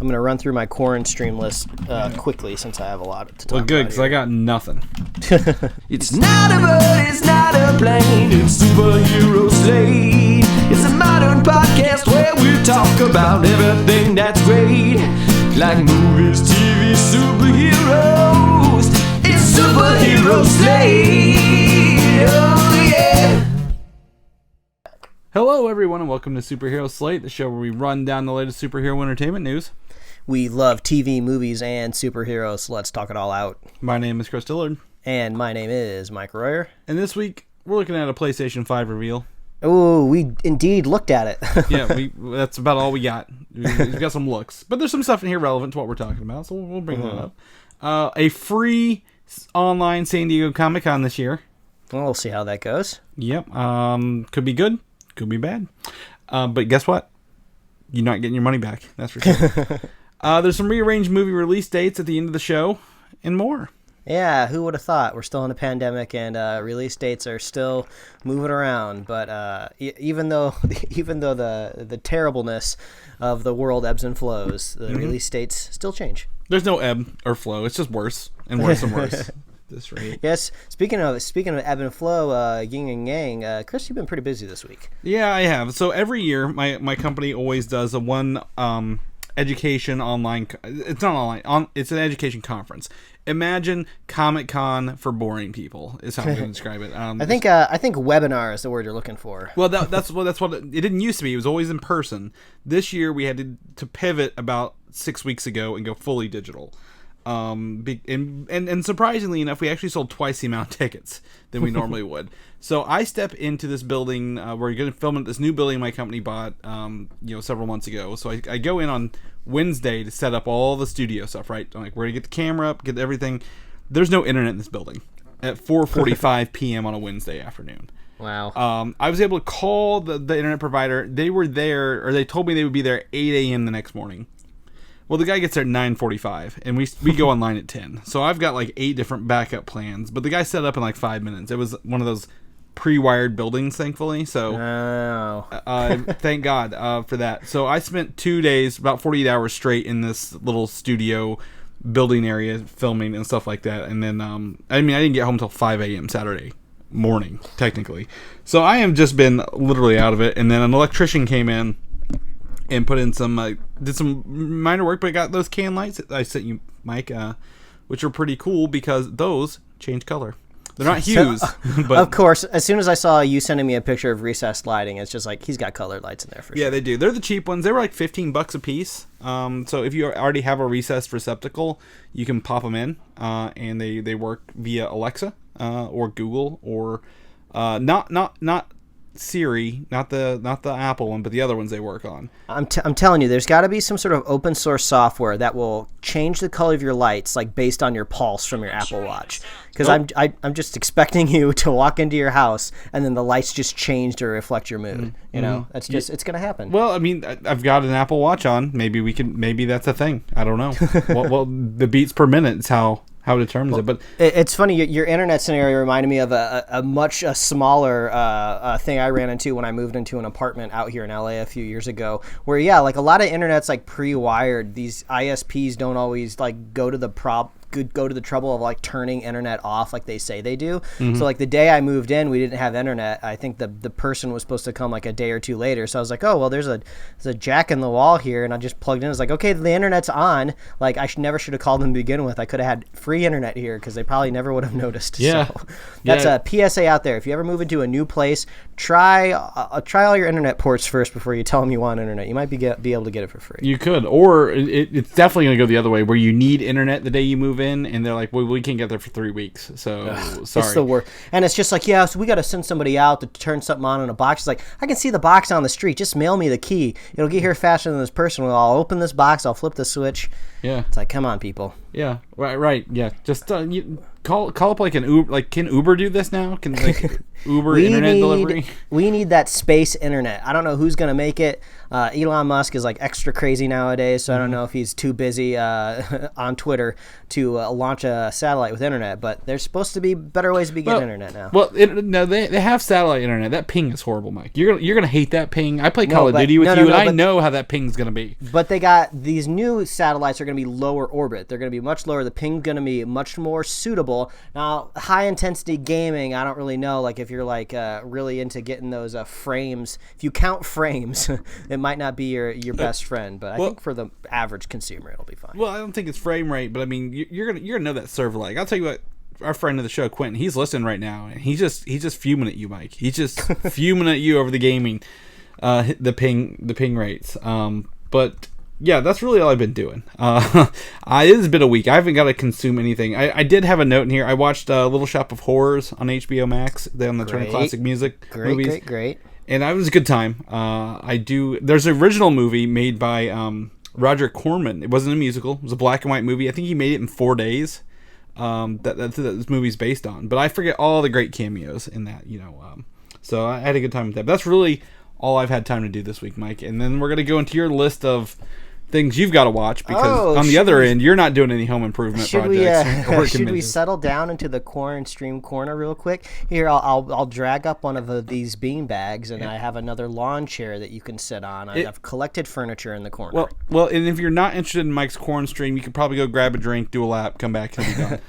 I'm gonna run through my Quarren stream list quickly since I have a lot to talk about. Well, good, because I got nothing. It's not a bird, it's not a plane, it's Superhero Slate. It's a modern podcast where we talk about everything that's great, like movies, TV, superheroes. It's Superhero Slate. Oh yeah. Hello, everyone, and welcome to Superhero Slate, the show where we run down the latest superhero entertainment news. We love TV, movies, and superheroes, so let's talk it all out. My name is Chris Dillard. And my name is Mike Royer. And this week, we're looking at a PlayStation 5 reveal. Oh, we indeed looked at it. Yeah, that's about all we got. We've got some looks. But there's some stuff in here relevant to what we're talking about, so we'll bring that up. A free online San Diego Comic-Con this year. Well, we'll see how that goes. Yep. Could be good. Could be bad. But guess what? You're not getting your money back. That's for sure. There's some rearranged movie release dates at the end of the show and more. Yeah, who would have thought? We're still in a pandemic and release dates are still moving around. But even though the terribleness of the world ebbs and flows, the release dates still change. There's no ebb or flow. It's just worse and worse and worse. This rate. Yes. Speaking of ebb and flow, yin and yang, Chris, you've been pretty busy this week. Yeah, I have. So every year, my company always does a one education online. It's not online. It's an education conference. Imagine Comic-Con for boring people is how I'm going to describe it. I think webinar is the word you're looking for. Well, that's what it didn't used to be. It was always in person. This year we had to pivot about 6 weeks ago and go fully digital. And surprisingly enough, we actually sold twice the amount of tickets than we normally would. So I step into this building where we're going to film at this new building my company bought, several months ago. So I go in on Wednesday to set up all the studio stuff, right? I'm like, we're going to get the camera up, get everything. There's no internet in this building at 4:45 p.m. on a Wednesday afternoon. Wow. I was able to call the internet provider. They were there, or they told me they would be there at 8 a.m. the next morning. Well, the guy gets there at 9:45, and we go online at 10. So I've got like 8 different backup plans, but the guy set up in like 5 minutes. It was one of those pre-wired buildings, thankfully. So thank God for that. So I spent 2 days, about 48 hours straight in this little studio building area filming and stuff like that. And then, I didn't get home until 5 a.m. Saturday morning, technically. So I have just been literally out of it. And then an electrician came in and put in some, did some minor work, but I got those can lights that I sent you, Mike, which are pretty cool because those change color. They're not hues. But of course, as soon as I saw you sending me a picture of recessed lighting, it's just like, he's got colored lights in there for sure. Yeah, they do. They're the cheap ones. They were like $15 a piece. So if you already have a recessed receptacle, you can pop them in, and they work via Alexa or Google or not Siri, not the Apple one, but the other ones they work on. I'm telling you, there's got to be some sort of open source software that will change the color of your lights, like based on your pulse from your Apple Watch. Because I'm just expecting you to walk into your house and then the lights just change to reflect your mood. You know, that's just it's gonna happen. Well, I've got an Apple Watch on. Maybe that's a thing. I don't know. well, the beats per minute is how it determines it. But it's funny, your internet scenario reminded me of a much smaller thing I ran into when I moved into an apartment out here in LA a few years ago, where like a lot of internet's like pre-wired. These ISPs don't always like go to the trouble of like turning internet off like they say they do. So like the day I moved in, we didn't have internet. I think the person was supposed to come like a day or two later. So I was like, oh well, there's a jack in the wall here, and I just plugged in. It's like, okay, the internet's on. Like I never should have called them to begin with. I could have had free internet here because they probably never would have noticed. Yeah. So that's a PSA out there. If you ever move into a new place, try all your internet ports first before you tell them you want internet. You might be able to get it for free. You could, or it's definitely going to go the other way, where you need internet the day you move in, and they're like, well, we can't get there for 3 weeks, so sorry. It's the worst. And it's just like, yeah, so we got to send somebody out to turn something on in a box. It's like, I can see the box on the street. Just mail me the key. It'll get here faster than this person. I'll open this box. I'll flip the switch. Yeah. It's like, come on, people. Yeah, right. Yeah, just call up like an Uber. Like, can Uber do this now? Can like Uber internet delivery? We need that space internet. I don't know who's gonna make it. Elon Musk is like extra crazy nowadays, so I don't know if he's too busy on Twitter to launch a satellite with internet. But there's supposed to be better ways to be getting internet now. Well, no, they have satellite internet. That ping is horrible, Mike. You're gonna hate that ping. I play Call of Duty with you, and I know how that ping's gonna be. But they got these new satellites are gonna be lower orbit. They're gonna be much lower. The ping's gonna be much more suitable. Now, high intensity gaming, I don't really know. Like if you're like really into getting those frames, if you count frames, it might not be your best friend. But I think for the average consumer, it'll be fine. Well, I don't think it's frame rate, but I mean, you're gonna know that server lag. I'll tell you what. Our friend of the show, Quentin, he's listening right now, and he's just fuming at you, Mike. He's just fuming at you over the gaming, the ping rates. But yeah, that's really all I've been doing. It has been a week. I haven't got to consume anything. I did have a note in here. I watched Little Shop of Horrors on HBO Max. They're on the Turner Classic Music movies. Great. And it was a good time. There's an original movie made by Roger Corman. It wasn't a musical. It was a black and white movie. I think he made it in 4 days. That this movie's based on, but I forget all the great cameos in that, so I had a good time with that. But that's really all I've had time to do this week, Mike. And then we're gonna go into your list of things you've got to watch because on the other end, you're not doing any home improvement projects. Should we settle down into the Quarren Stream corner real quick? Here, I'll drag up one of these bean bags, and I have another lawn chair that you can sit on. I've collected furniture in the corner. Well, and if you're not interested in Mike's Quarren Stream, you could probably go grab a drink, do a lap, come back, and be done.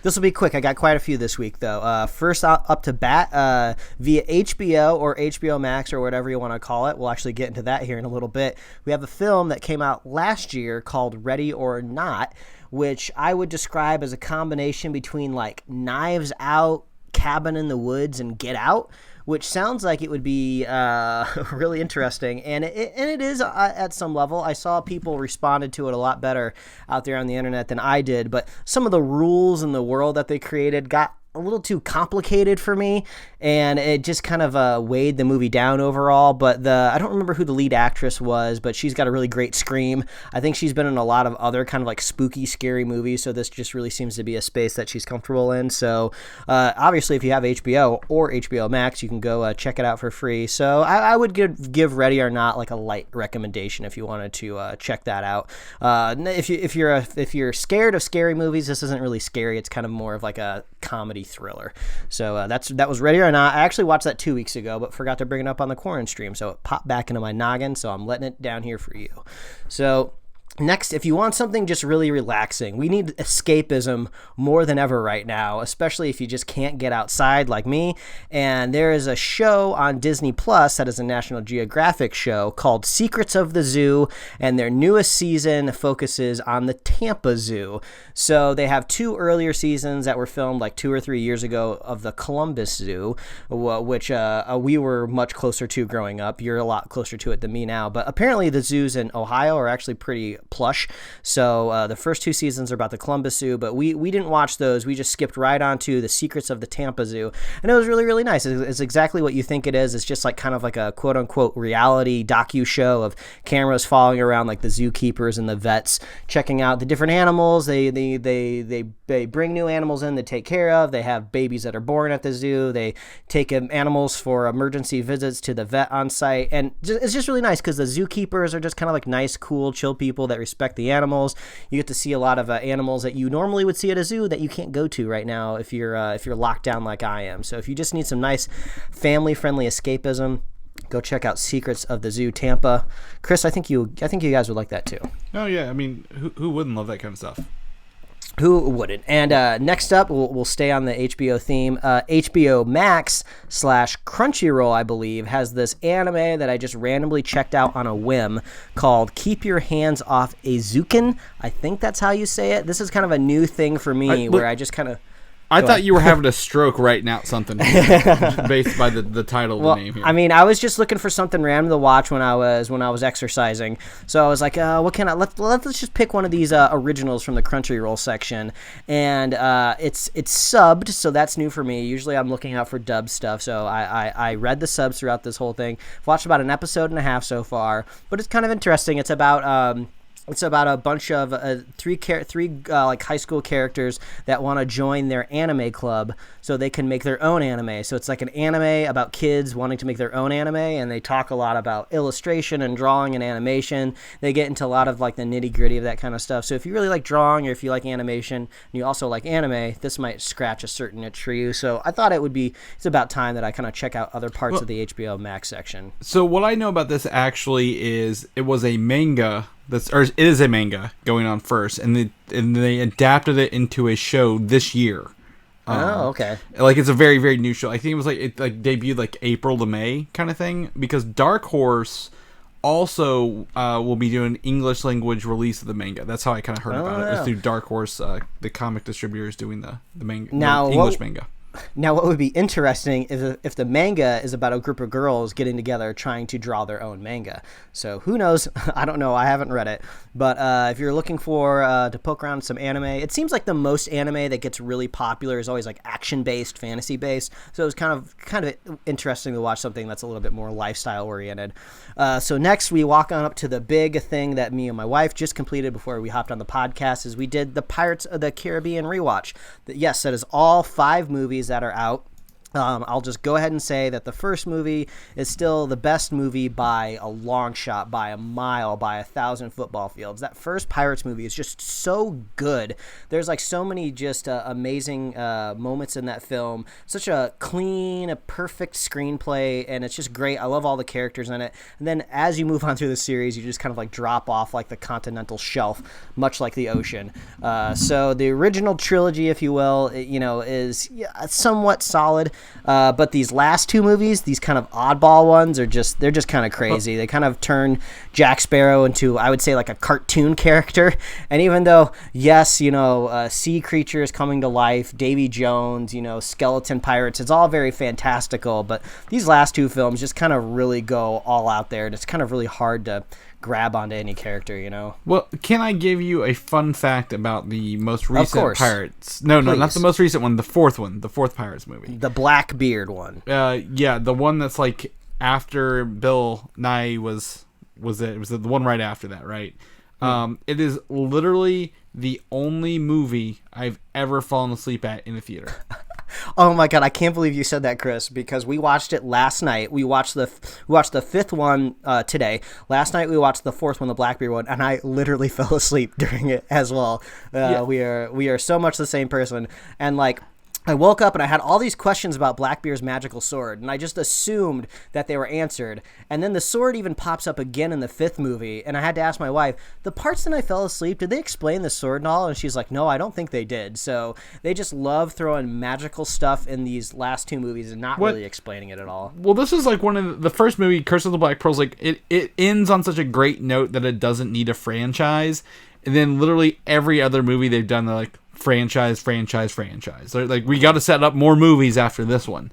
This will be quick. I got quite a few this week, though. First up to bat, via HBO or HBO Max or whatever you want to call it. We'll actually get into that here in a little bit. We have a film that came out last year called Ready or Not, which I would describe as a combination between like Knives Out, Cabin in the Woods, and Get Out, which sounds like it would be really interesting, and it is at some level. I saw people responded to it a lot better out there on the internet than I did, but some of the rules in the world that they created got a little too complicated for me, and it just kind of weighed the movie down overall. But I don't remember who the lead actress was, but she's got a really great scream. I think she's been in a lot of other kind of like spooky, scary movies, so this just really seems to be a space that she's comfortable in. So obviously, if you have HBO or HBO Max, you can go check it out for free. So I would give Ready or Not like a light recommendation if you wanted to check that out. If you're scared of scary movies, this isn't really scary. It's kind of more of like a comedy thriller. So that was Ready or Not. I actually watched that 2 weeks ago, but forgot to bring it up on the Quarren Stream, so it popped back into my noggin, so I'm letting it down here for you. So next, if you want something just really relaxing, we need escapism more than ever right now, especially if you just can't get outside like me. And there is a show on Disney Plus that is a National Geographic show called Secrets of the Zoo, and their newest season focuses on the Tampa Zoo. So they have 2 earlier seasons that were filmed like 2 or 3 years ago of the Columbus Zoo, which we were much closer to growing up. You're a lot closer to it than me now, but apparently the zoos in Ohio are actually pretty plush. So the first 2 seasons are about the Columbus Zoo, but we didn't watch those. We just skipped right on to the Secrets of the Tampa Zoo, and it was really, really nice. It's exactly what you think it is. It's just like kind of like a quote-unquote reality docu show of cameras following around like the zookeepers and the vets, checking out the different animals. They bring new animals in to take care of. They have babies that are born at the zoo. They take animals for emergency visits to the vet on site, and it's just really nice because the zookeepers are just kind of like nice, cool, chill people that respect the animals. You get to see a lot of animals that you normally would see at a zoo that you can't go to right now if you're locked down like I am. So if you just need some nice family-friendly escapism, go check out Secrets of the Zoo Tampa. Chris, I think you guys would like that too. Oh yeah, I mean, who wouldn't love that kind of stuff? Who wouldn't? And next up, we'll stay on the HBO theme. HBO Max / Crunchyroll, I believe, has this anime that I just randomly checked out on a whim called Keep Your Hands Off Eizouken. I think that's how you say it. This is kind of a new thing for me where I just kind of... I thought you were having a stroke writing out something based by the title of the name here. I mean, I was just looking for something random to watch when I was exercising. So I was like, what can I... Let's just pick one of these originals from the Crunchyroll section. And it's subbed, so that's new for me. Usually I'm looking out for dub stuff, so I read the subs throughout this whole thing. I've watched about an episode and a half so far, but it's kind of interesting. It's about... It's about a bunch of three like high school characters that want to join their anime club so they can make their own anime. So it's like an anime about kids wanting to make their own anime, and they talk a lot about illustration and drawing and animation. They get into a lot of like the nitty-gritty of that kind of stuff. So if you really like drawing or if you like animation and you also like anime, this might scratch a certain itch for you. So I thought it's about time that I kind of check out other parts of the HBO Max section. So what I know about this actually is it was a manga. It is a manga going on first, and they adapted it into a show this year. Oh, okay. Like it's a very, very new show. I think it was it debuted like April to May kind of thing, because Dark Horse also will be doing English language release of the manga. That's how I kind of heard about it. It was through Dark Horse, the comic distributors doing the manga, the English manga. Now, what would be interesting is if the manga is about a group of girls getting together trying to draw their own manga. So who knows? I don't know. I haven't read it. But if you're looking for to poke around some anime, it seems like the most anime that gets really popular is always like action-based, fantasy-based. So it was kind of interesting to watch something that's a little bit more lifestyle-oriented. So next, we walk on up to the big thing that me and my wife just completed before we hopped on the podcast, is we did the Pirates of the Caribbean rewatch. Yes, that is all 5 movies that are out. I'll just go ahead and say that the first movie is still the best movie by a long shot, by a mile, by 1,000 football fields. That first Pirates movie is just so good. There's like so many just amazing moments in that film. Such a clean, a perfect screenplay, and it's just great. I love all the characters in it. And then as you move on through the series, you just kind of like drop off like the continental shelf, much like the ocean. So the original trilogy, if you will, is somewhat solid. But these last 2 movies, these kind of oddball ones, they're just kind of crazy. They kind of turn Jack Sparrow into, I would say, like a cartoon character. And even though, yes, sea creatures coming to life, Davy Jones, skeleton pirates, it's all very fantastical. But these last 2 films just kind of really go all out there. And it's kind of really hard to grab onto any character, Well, can I give you a fun fact about the most recent Pirates? No, Please. Not the most recent one, the fourth Pirates movie. The Blackbeard one. Yeah, the one that's like after Bill Nye was it? It was the one right after that, right? It is literally the only movie I've ever fallen asleep at in a theater. Oh my god, I can't believe you said that, Chris, because we watched it last night. We watched the 5th one today. Last night we watched the 4th one, the Blackbeard one, and I literally fell asleep during it as well. Yeah. We are so much the same person. And like, I woke up and I had all these questions about Blackbeard's magical sword, and I just assumed that they were answered. And then the sword even pops up again in the 5th movie, and I had to ask my wife, the parts that I fell asleep, did they explain the sword and all? And she's like, no, I don't think they did. So they just love throwing magical stuff in these last 2 movies and not really explaining it at all. Well, this is like one of the first movie, Curse of the Black Pearls, like it ends on such a great note that it doesn't need a franchise. And then literally every other movie they've done, they're like, franchise. They're like, we got to set up more movies after this one.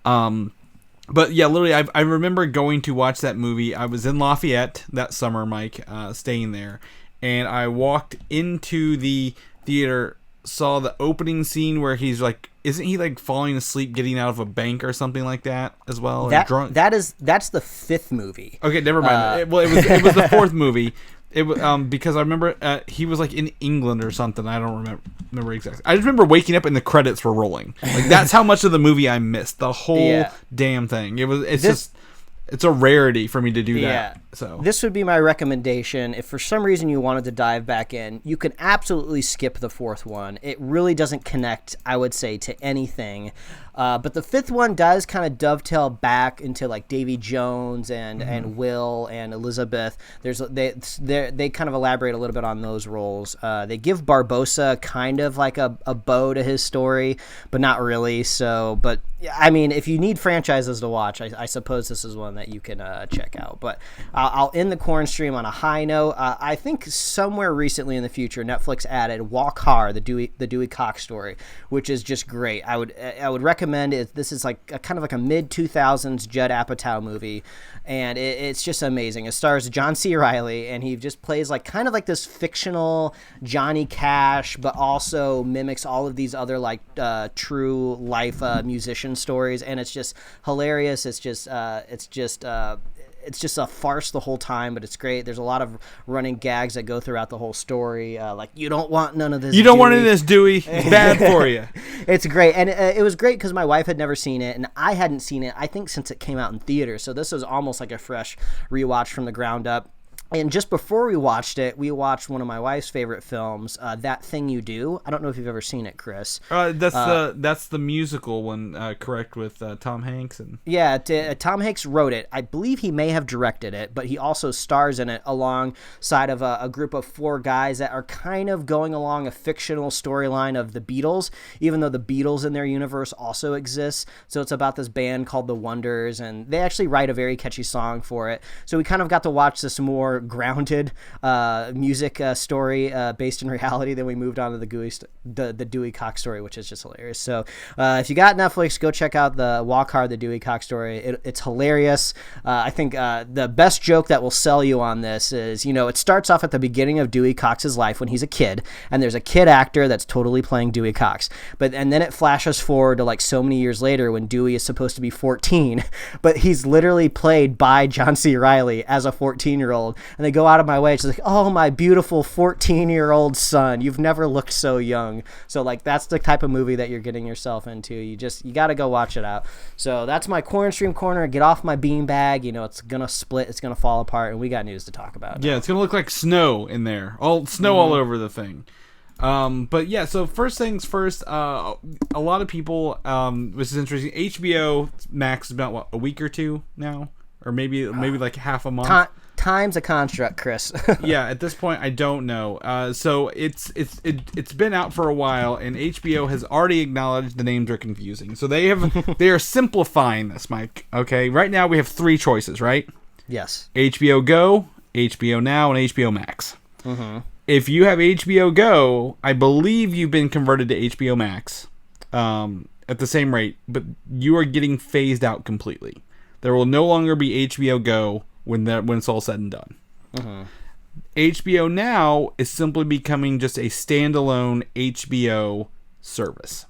But yeah, literally, I remember going to watch that movie. I was in Lafayette that summer, Mike, staying there, and I walked into the theater, saw the opening scene where he's like, isn't he like falling asleep getting out of a bank or something like that as well? That's the 5th movie. Okay, never mind. It was the 4th movie. It because I remember he was like in England or something. I don't remember exactly. I just remember waking up and the credits were rolling. Like that's how much of the movie I missed. The whole damn thing. It's a rarity for me to do that. So this would be my recommendation. If for some reason you wanted to dive back in, you can absolutely skip the 4th one. It really doesn't connect, I would say, to anything. But the 5th one does kind of dovetail back into like Davy Jones and Will and Elizabeth. They kind of elaborate a little bit on those roles. They give Barbossa kind of like a bow to his story, but not really. So, but I mean, if you need franchises to watch, I suppose this is one that you can check out. But I'll end the corn stream on a high note. I think somewhere recently in the future, Netflix added Walk Hard, the Dewey Cox story, which is just great. I would recommend it. This is like a kind of like a mid-2000s Judd Apatow movie, and it's just amazing. It stars John C. Reilly, and he just plays like kind of like this fictional Johnny Cash, but also mimics all of these other like true life musician stories, and it's just hilarious. It's just it's just a farce the whole time, but it's great. There's a lot of running gags that go throughout the whole story. Like, you don't want none of this. You don't want any of this, Dewey. It's bad for you. It's great. And it was great because my wife had never seen it, and I hadn't seen it, I think, since it came out in theaters. So this was almost like a fresh rewatch from the ground up. And just before we watched it, we watched one of my wife's favorite films, That Thing You Do. I don't know if you've ever seen it, Chris. That's the musical one, correct, with Tom Hanks and yeah. Tom Hanks wrote it. I believe he may have directed it, but he also stars in it alongside of a group of 4 guys that are kind of going along a fictional storyline of the Beatles, even though the Beatles in their universe also exists. So it's about this band called The Wonders, and they actually write a very catchy song for it. So we kind of got to watch this more grounded music story based in reality. Then we moved on to the Dewey Cox story, which is just hilarious. So if you got Netflix, go check out the Walk Hard, the Dewey Cox story. It's hilarious. I think the best joke that will sell you on this is, it starts off at the beginning of Dewey Cox's life when he's a kid, and there's a kid actor that's totally playing Dewey Cox. And then it flashes forward to like so many years later when Dewey is supposed to be 14, but he's literally played by John C. Reilly as a 14-year-old. And they go out of my way. It's like, oh, my beautiful 14-year-old son. You've never looked so young. So, like, that's the type of movie that you're getting yourself into. You got to go watch it out. So that's my Corn Stream Corner. Get off my beanbag. It's going to split. It's going to fall apart. And we got news to talk about. Yeah, it's going to look like snow in there. All over the thing. But yeah, so first things first, a lot of people, this is interesting. HBO Max is about, a week or two now? Or maybe like half a month. Time's a construct, Chris. Yeah, at this point, I don't know. So it's been out for a while, and HBO has already acknowledged the names are confusing. So they are simplifying this, Mike. Okay, right now we have 3 choices, right? Yes. HBO Go, HBO Now, and HBO Max. Mm-hmm. If you have HBO Go, I believe you've been converted to HBO Max at the same rate, but you are getting phased out completely. There will no longer be HBO Go when it's all said and done. Mm-hmm. HBO Now is simply becoming just a standalone HBO service,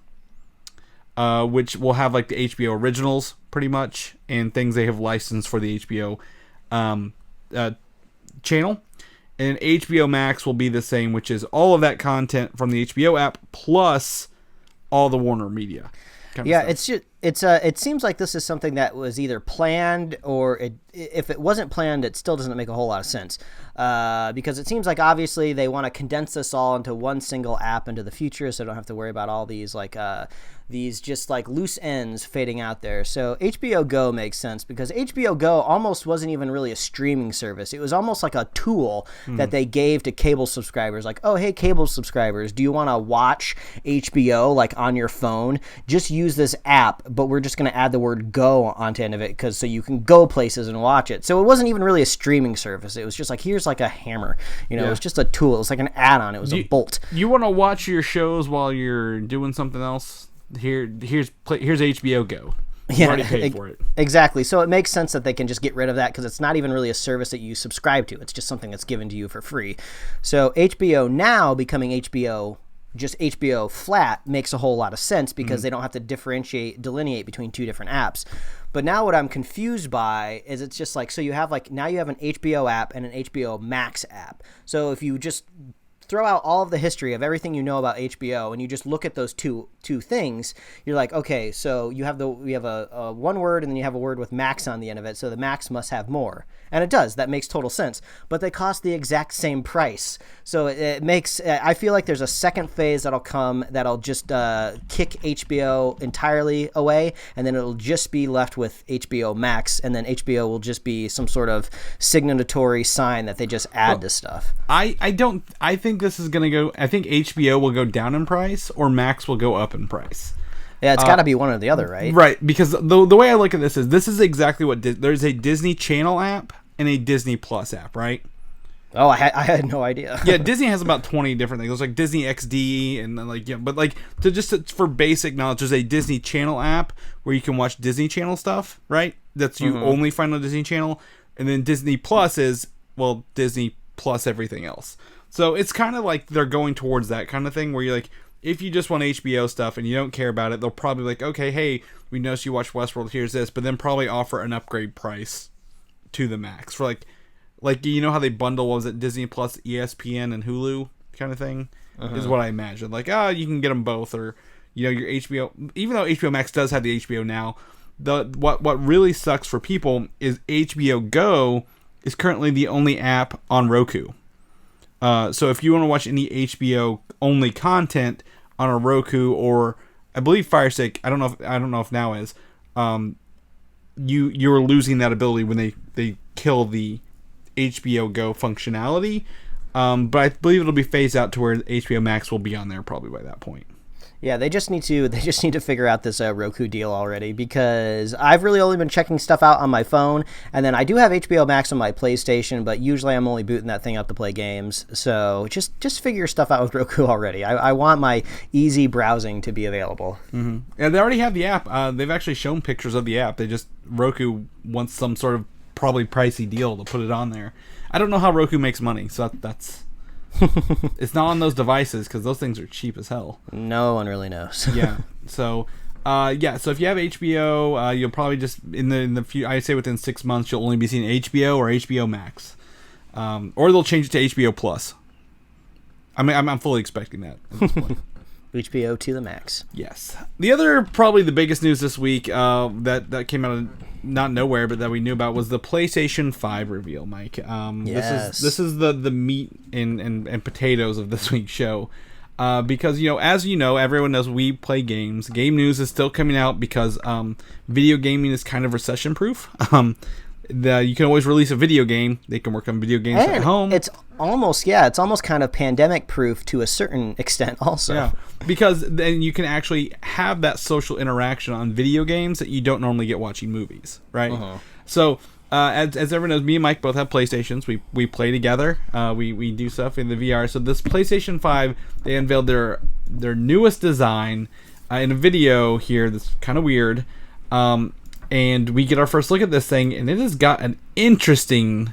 which will have like the HBO originals pretty much and things they have licensed for the HBO channel. And HBO Max will be the same, which is all of that content from the HBO app plus all the Warner Media. Yeah, it seems like this is something that was either planned or if it wasn't planned, it still doesn't make a whole lot of sense. Because it seems like obviously they want to condense this all into one single app into the future, so they don't have to worry about all these these just like loose ends fading out there. So HBO Go makes sense because HBO Go almost wasn't even really a streaming service. It was almost like a tool that they gave to cable subscribers. Like, oh, hey, cable subscribers, do you want to watch HBO like on your phone? Just use this app, but we're just going to add the word go onto the end of it so you can go places and watch it. So it wasn't even really a streaming service. It was just like, here's like a hammer. It was just a tool. It was like an add-on. It was a bolt. You want to watch your shows while you're doing something else? Here's HBO Go. You already paid for it. Exactly. So it makes sense that they can just get rid of that because it's not even really a service that you subscribe to. It's just something that's given to you for free. So HBO Now becoming just HBO flat makes a whole lot of sense because they don't have to delineate between 2 different apps. But now what I'm confused by is it's just like, so you have now you have an HBO app and an HBO Max app. So if you just throw out all of the history of everything you know about HBO and you just look at those two things, you're like, okay, so you have a one word and then you have a word with Max on the end of it, so the Max must have more. And it does. That makes total sense. But they cost the exact same price. So it makes, I feel like there's a second phase that'll come that'll just kick HBO entirely away, and then it'll just be left with HBO Max, and then HBO will just be some sort of signatory sign that they just add to stuff. I think this is going to go, I think HBO will go down in price or Max will go up in price. Yeah, it's got to be one or the other, right? Right, because the way I look at this is exactly what there's a Disney Channel app and a Disney Plus app, right? Oh, I had no idea. Yeah, Disney has about 20 different things. There's like Disney XD and then but for basic knowledge, there's a Disney Channel app where you can watch Disney Channel stuff, right? That's you only find on Disney Channel, and then Disney Plus is Disney plus everything else. So it's kind of like they're going towards that kind of thing where you're like, if you just want HBO stuff and you don't care about it, they'll probably okay, hey, we noticed you watch Westworld, here's this, but then probably offer an upgrade price to the max for like you know how they bundle, what was it, Disney Plus, ESPN, and Hulu kind of thing, is what I imagine. Like, you can get them both, or your HBO. Even though HBO Max does have the HBO Now, what really sucks for people is HBO Go is currently the only app on Roku. So if you want to watch any HBO only content on a Roku, or I believe Fire Stick, I don't know if Now is, you're losing that ability when they kill the HBO Go functionality. But I believe it'll be phased out to where HBO Max will be on there probably by that point. Yeah, they just need to figure out this Roku deal already, because I've really only been checking stuff out on my phone, and then I do have HBO Max on my PlayStation, but usually I'm only booting that thing up to play games. So just figure stuff out with Roku already. I want my easy browsing to be available. Mm-hmm. Yeah, they already have the app. They've actually shown pictures of the app. Roku wants some sort of probably pricey deal to put it on there. I don't know how Roku makes money, so that's it's not on those devices, because those things are cheap as hell. No one really knows. Yeah. So, so if you have HBO, you'll probably just in the few, I say within 6 months, you'll only be seeing HBO or HBO Max, or they'll change it to HBO Plus. I'm fully expecting that at this point. HBO to the max. Yes. The other, probably the biggest news this week, that came out of not nowhere, but that we knew about, was the PlayStation 5 reveal, Mike. Yes. This is the meat and potatoes of this week's show. Because, as you know, everyone knows we play games. Game news is still coming out because video gaming is kind of recession proof. You can always release a video game. They can work on video games at home. It's almost kind of pandemic proof to a certain extent also. Yeah, because then you can actually have that social interaction on video games that you don't normally get watching movies, right? So, as everyone knows, me and Mike both have PlayStations. We play together. We do stuff in the VR. So this PlayStation 5, they unveiled their newest design in a video here that's kind of weird. And we get our first look at this thing, and it has got an interesting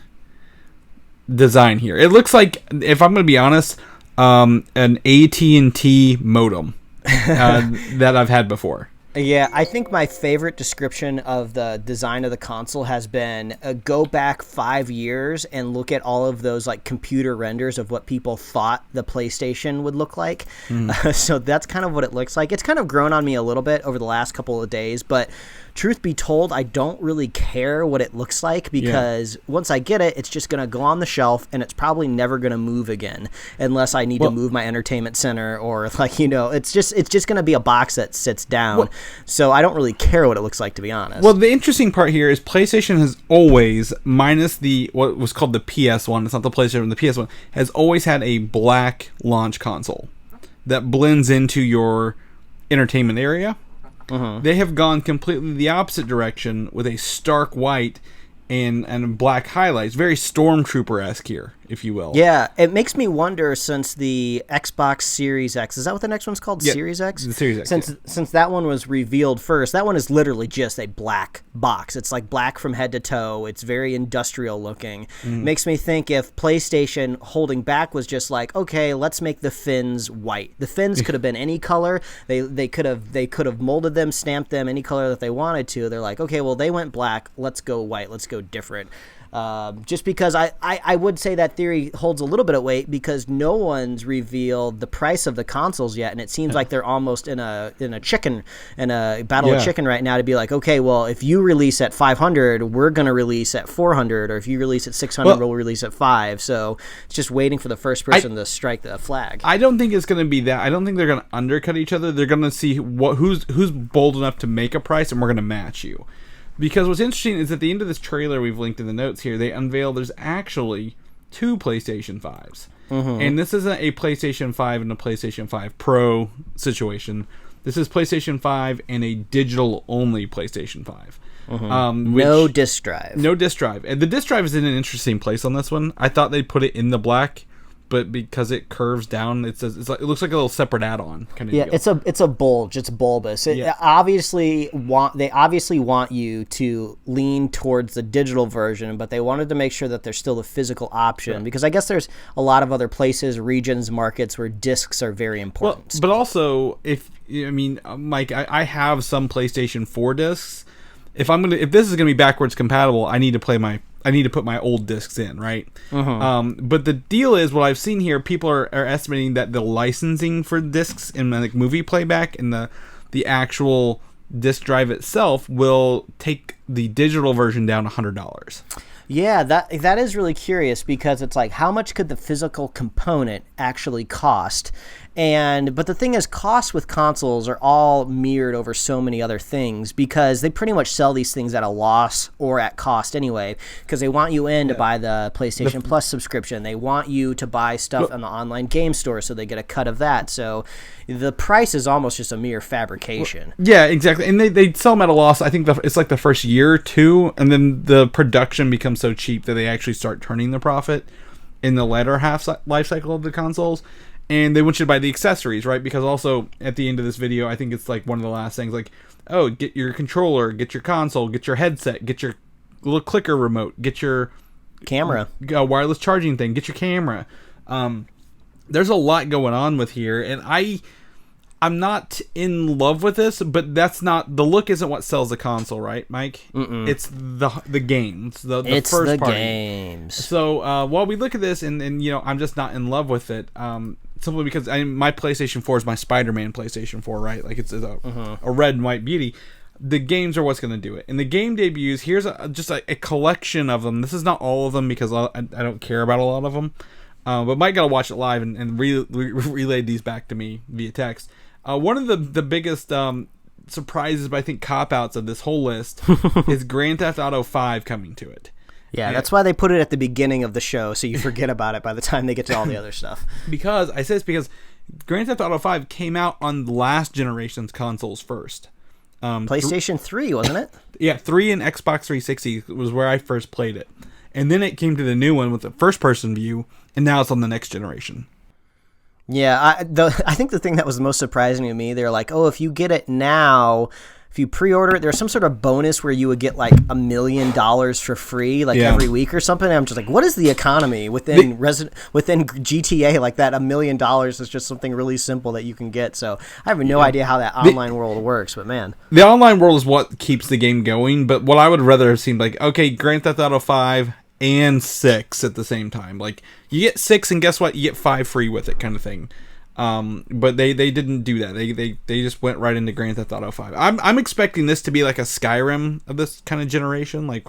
design here. It looks like, if I'm going to be honest, an AT&T modem that I've had before. Yeah, I think my favorite description of the design of the console has been go back 5 years and look at all of those like computer renders of what people thought the PlayStation would look like. So that's kind of what it looks like. It's kind of grown on me a little bit over the last couple of days, but truth be told, I don't really care what it looks like, because once I get it, it's just going to go on the shelf, and it's probably never going to move again unless I need to move my entertainment center, or it's just going to be a box that sits down. So I don't really care what it looks like, to be honest. Well, the interesting part here is PlayStation has always, minus what was called the PS1, it's not the PlayStation, the PS1, has always had a black launch console that blends into your entertainment area. They have gone completely the opposite direction with a stark white and black highlights. Very Stormtrooper-esque here, if you will. Yeah, it makes me wonder, since the Xbox Series X, is that what the next one's called? Yeah, Series X? the Series X. Since that one was revealed first, that one is literally just a black box. It's like black from head to toe. It's very industrial looking. Makes me think if PlayStation holding back was just like, okay, let's make the fins white. The fins could have been any color. They could have molded them, stamped them any color that they wanted to. They're like, okay, well, they went black. Let's go white. Let's go different. Just because I would say that theory holds a little bit of weight, because no one's revealed the price of the consoles yet, and it seems like they're almost in a battle of chicken right now, to be like, okay, well, if you release at 500, we're going to release at 400, or if you release at 600, we'll release at 5. So it's just waiting for the first person to strike the flag. I don't think it's going to be that. I don't think they're going to undercut each other. They're going to see who's bold enough to make a price, and we're going to match you. Because what's interesting is at the end of this trailer we've linked in the notes here, they unveil there's actually 2 PlayStation 5s. And this isn't a PlayStation 5 and a PlayStation 5 Pro situation. This is PlayStation 5 and a digital-only PlayStation 5. No disk drive. No disk drive. And the disk drive is in an interesting place on this one. I thought they'd put it in the black, but because it curves down, it looks like a little separate add-on kind of deal. It's a bulge. It's bulbous. They obviously want you to lean towards the digital version, but they wanted to make sure that there's still a physical option, because I guess there's a lot of other places, regions, markets where discs are very important. Well, but also, Mike, I have some PlayStation 4 discs. If this is going to be backwards compatible, I need to play my I need to put my old discs in, right? But the deal is, what I've seen here, people are estimating that the licensing for discs in like movie playback and the actual disc drive itself will take the digital version down $100. Yeah, that is really curious, because it's like, how much could the physical component actually cost? But the thing is, costs with consoles are all mirrored over so many other things, because they pretty much sell these things at a loss or at cost anyway, because they want you to buy the PlayStation Plus subscription. They want you to buy stuff on the online game store, so they get a cut of that. So the price is almost just a mere fabrication. Yeah, exactly. And they sell them at a loss. I think it's like the first year or two, and then the production becomes so cheap that they actually start turning the profit in the latter life cycle of the consoles. And they want you to buy the accessories, right? Because also, at the end of this video, I think it's like one of the last things, like, oh, get your controller, get your console, get your headset, get your little clicker remote, get your camera, wireless charging thing, get your camera. There's a lot going on with here, and I'm not in love with this, but that's not, the look isn't what sells the console, right, Mike? It's the games, the it's first the party games. So while we look at this, and I'm just not in love with it, simply because my PlayStation 4 is my Spider-Man PlayStation 4, right? Like, it's a red and white beauty. The games are what's going to do it. And the game debuts, here's just a collection of them. This is not all of them, because I don't care about a lot of them. But Mike got to watch it live and relayed these back to me via text. One of the biggest surprises, but I think cop-outs of this whole list is Grand Theft Auto 5 coming to it. Yeah, that's why they put it at the beginning of the show, so you forget about it by the time they get to all the other stuff. Because Grand Theft Auto 5 came out on last generation's consoles first. PlayStation 3, wasn't it? Yeah, 3 and Xbox 360 was where I first played it. And then it came to the new one with the first-person view, and now it's on the next generation. Yeah, I think the thing that was most surprising to me, they're like, oh, if you get it now, if you pre-order it, there's some sort of bonus where you would get like $1 million for free, every week or something. And I'm just like, what is the economy within GTA? Like that $1 million is just something really simple that you can get. So I have no idea how that online world works, but man, the online world is what keeps the game going. But what I would rather have seen, like, okay, Grand Theft Auto 5 and 6 at the same time. Like, you get 6 and guess what? You get 5 free with it, kind of thing. But they didn't do that. They just went right into Grand Theft Auto 5. I'm expecting this to be like a Skyrim of this kind of generation. Like,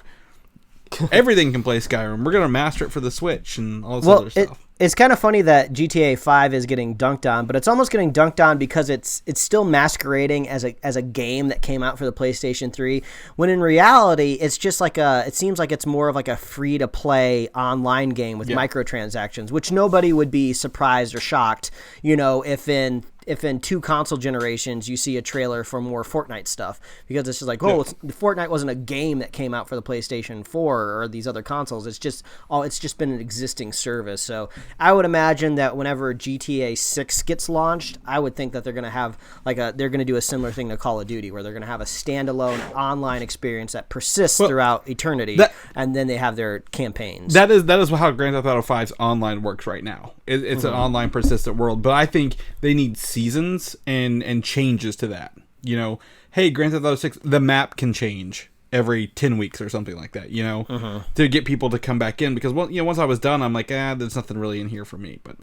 everything can play Skyrim. We're gonna master it for the Switch and all this other stuff. It's kind of funny that GTA 5 is getting dunked on, but it's almost getting dunked on because it's still masquerading as a game that came out for the PlayStation 3, when in reality it's just like it seems like it's more of like a free to play online game with microtransactions, which nobody would be surprised or shocked, if in 2 console generations you see a trailer for more Fortnite stuff, because it's just like, Fortnite wasn't a game that came out for the PlayStation 4 or these other consoles. It's just been an existing service. So I would imagine that whenever GTA 6 gets launched, I would think that they're going to have they're going to do a similar thing to Call of Duty, where they're going to have a standalone online experience that persists throughout eternity, and then they have their campaigns. That is how Grand Theft Auto 5's online works right now. It's an online persistent world, but I think they need seasons and changes to that. Hey, Grand Theft Auto 6, the map can change every 10 weeks or something like that, to get people to come back in, because once I was done, I'm like, there's nothing really in here for me. But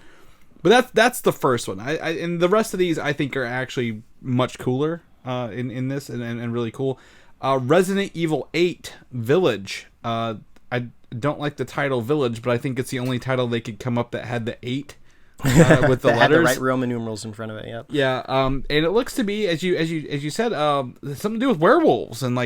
that's the first one. And the rest of these I think are actually much cooler in this and really cool. Resident Evil 8 Village. I don't like the title Village, but I think it's the only title they could come up that had the 8 with the letters. Had the right Roman numerals in front of it. Yep. Yeah. And it looks to be, as you said, something to do with werewolves and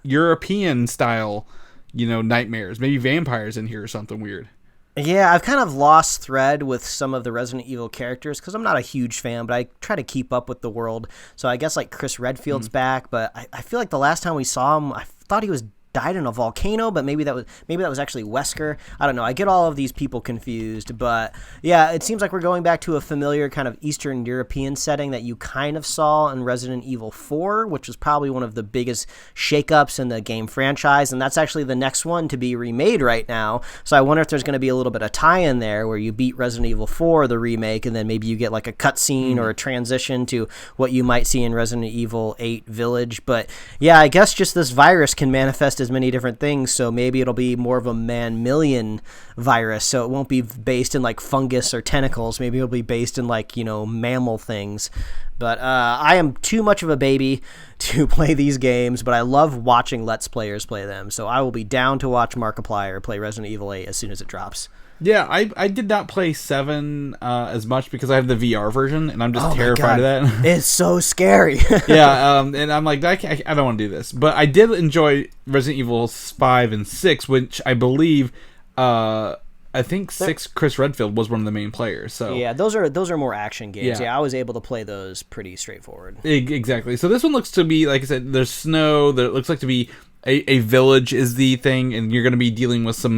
European style, nightmares. Maybe vampires in here or something weird. Yeah, I've kind of lost thread with some of the Resident Evil characters because I'm not a huge fan, but I try to keep up with the world. So I guess Chris Redfield's back, but I feel like the last time we saw him, I thought he was died in a volcano, but maybe that was actually Wesker. I don't know. I get all of these people confused, but yeah, it seems like we're going back to a familiar kind of Eastern European setting that you kind of saw in Resident Evil 4, which was probably one of the biggest shakeups in the game franchise, and that's actually the next one to be remade right now. So I wonder if there's going to be a little bit of tie-in there where you beat Resident Evil 4, the remake, and then maybe you get a cutscene or a transition to what you might see in Resident Evil 8 Village. But yeah, I guess just this virus can manifest as as many different things, so maybe it'll be more of a mammalian virus, so it won't be based in like fungus or tentacles. Maybe it'll be based in like, mammal things. But I am too much of a baby to play these games, but I love watching Let's Players play them, so I will be down to watch Markiplier play Resident Evil 8 as soon as it drops. Yeah, I did not play 7 as much because I have the VR version, and I'm just terrified of that. It's so scary. Yeah, and I'm like, I don't want to do this. But I did enjoy Resident Evil 5 and 6, which I believe, I think 6, Chris Redfield was one of the main players. So yeah, those are more action games. Yeah. Yeah, I was able to play those pretty straightforward. Exactly. So this one looks to be, like I said, there's snow. There looks like to be a village is the thing, and you're going to be dealing with some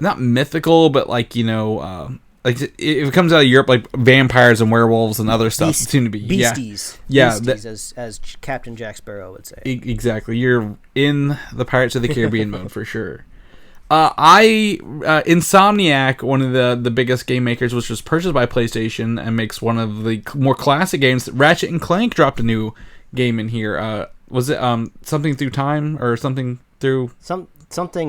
not mythical, but like like if it comes out of Europe, like vampires and werewolves and other stuff. It seem to be beasties. Yeah, beasties, as Captain Jack Sparrow would say. Exactly. You're in the Pirates of the Caribbean mode for sure. Insomniac, one of the biggest game makers, which was purchased by PlayStation and makes one of the more classic games. Ratchet and Clank dropped a new game in here. Was it something through time or something through something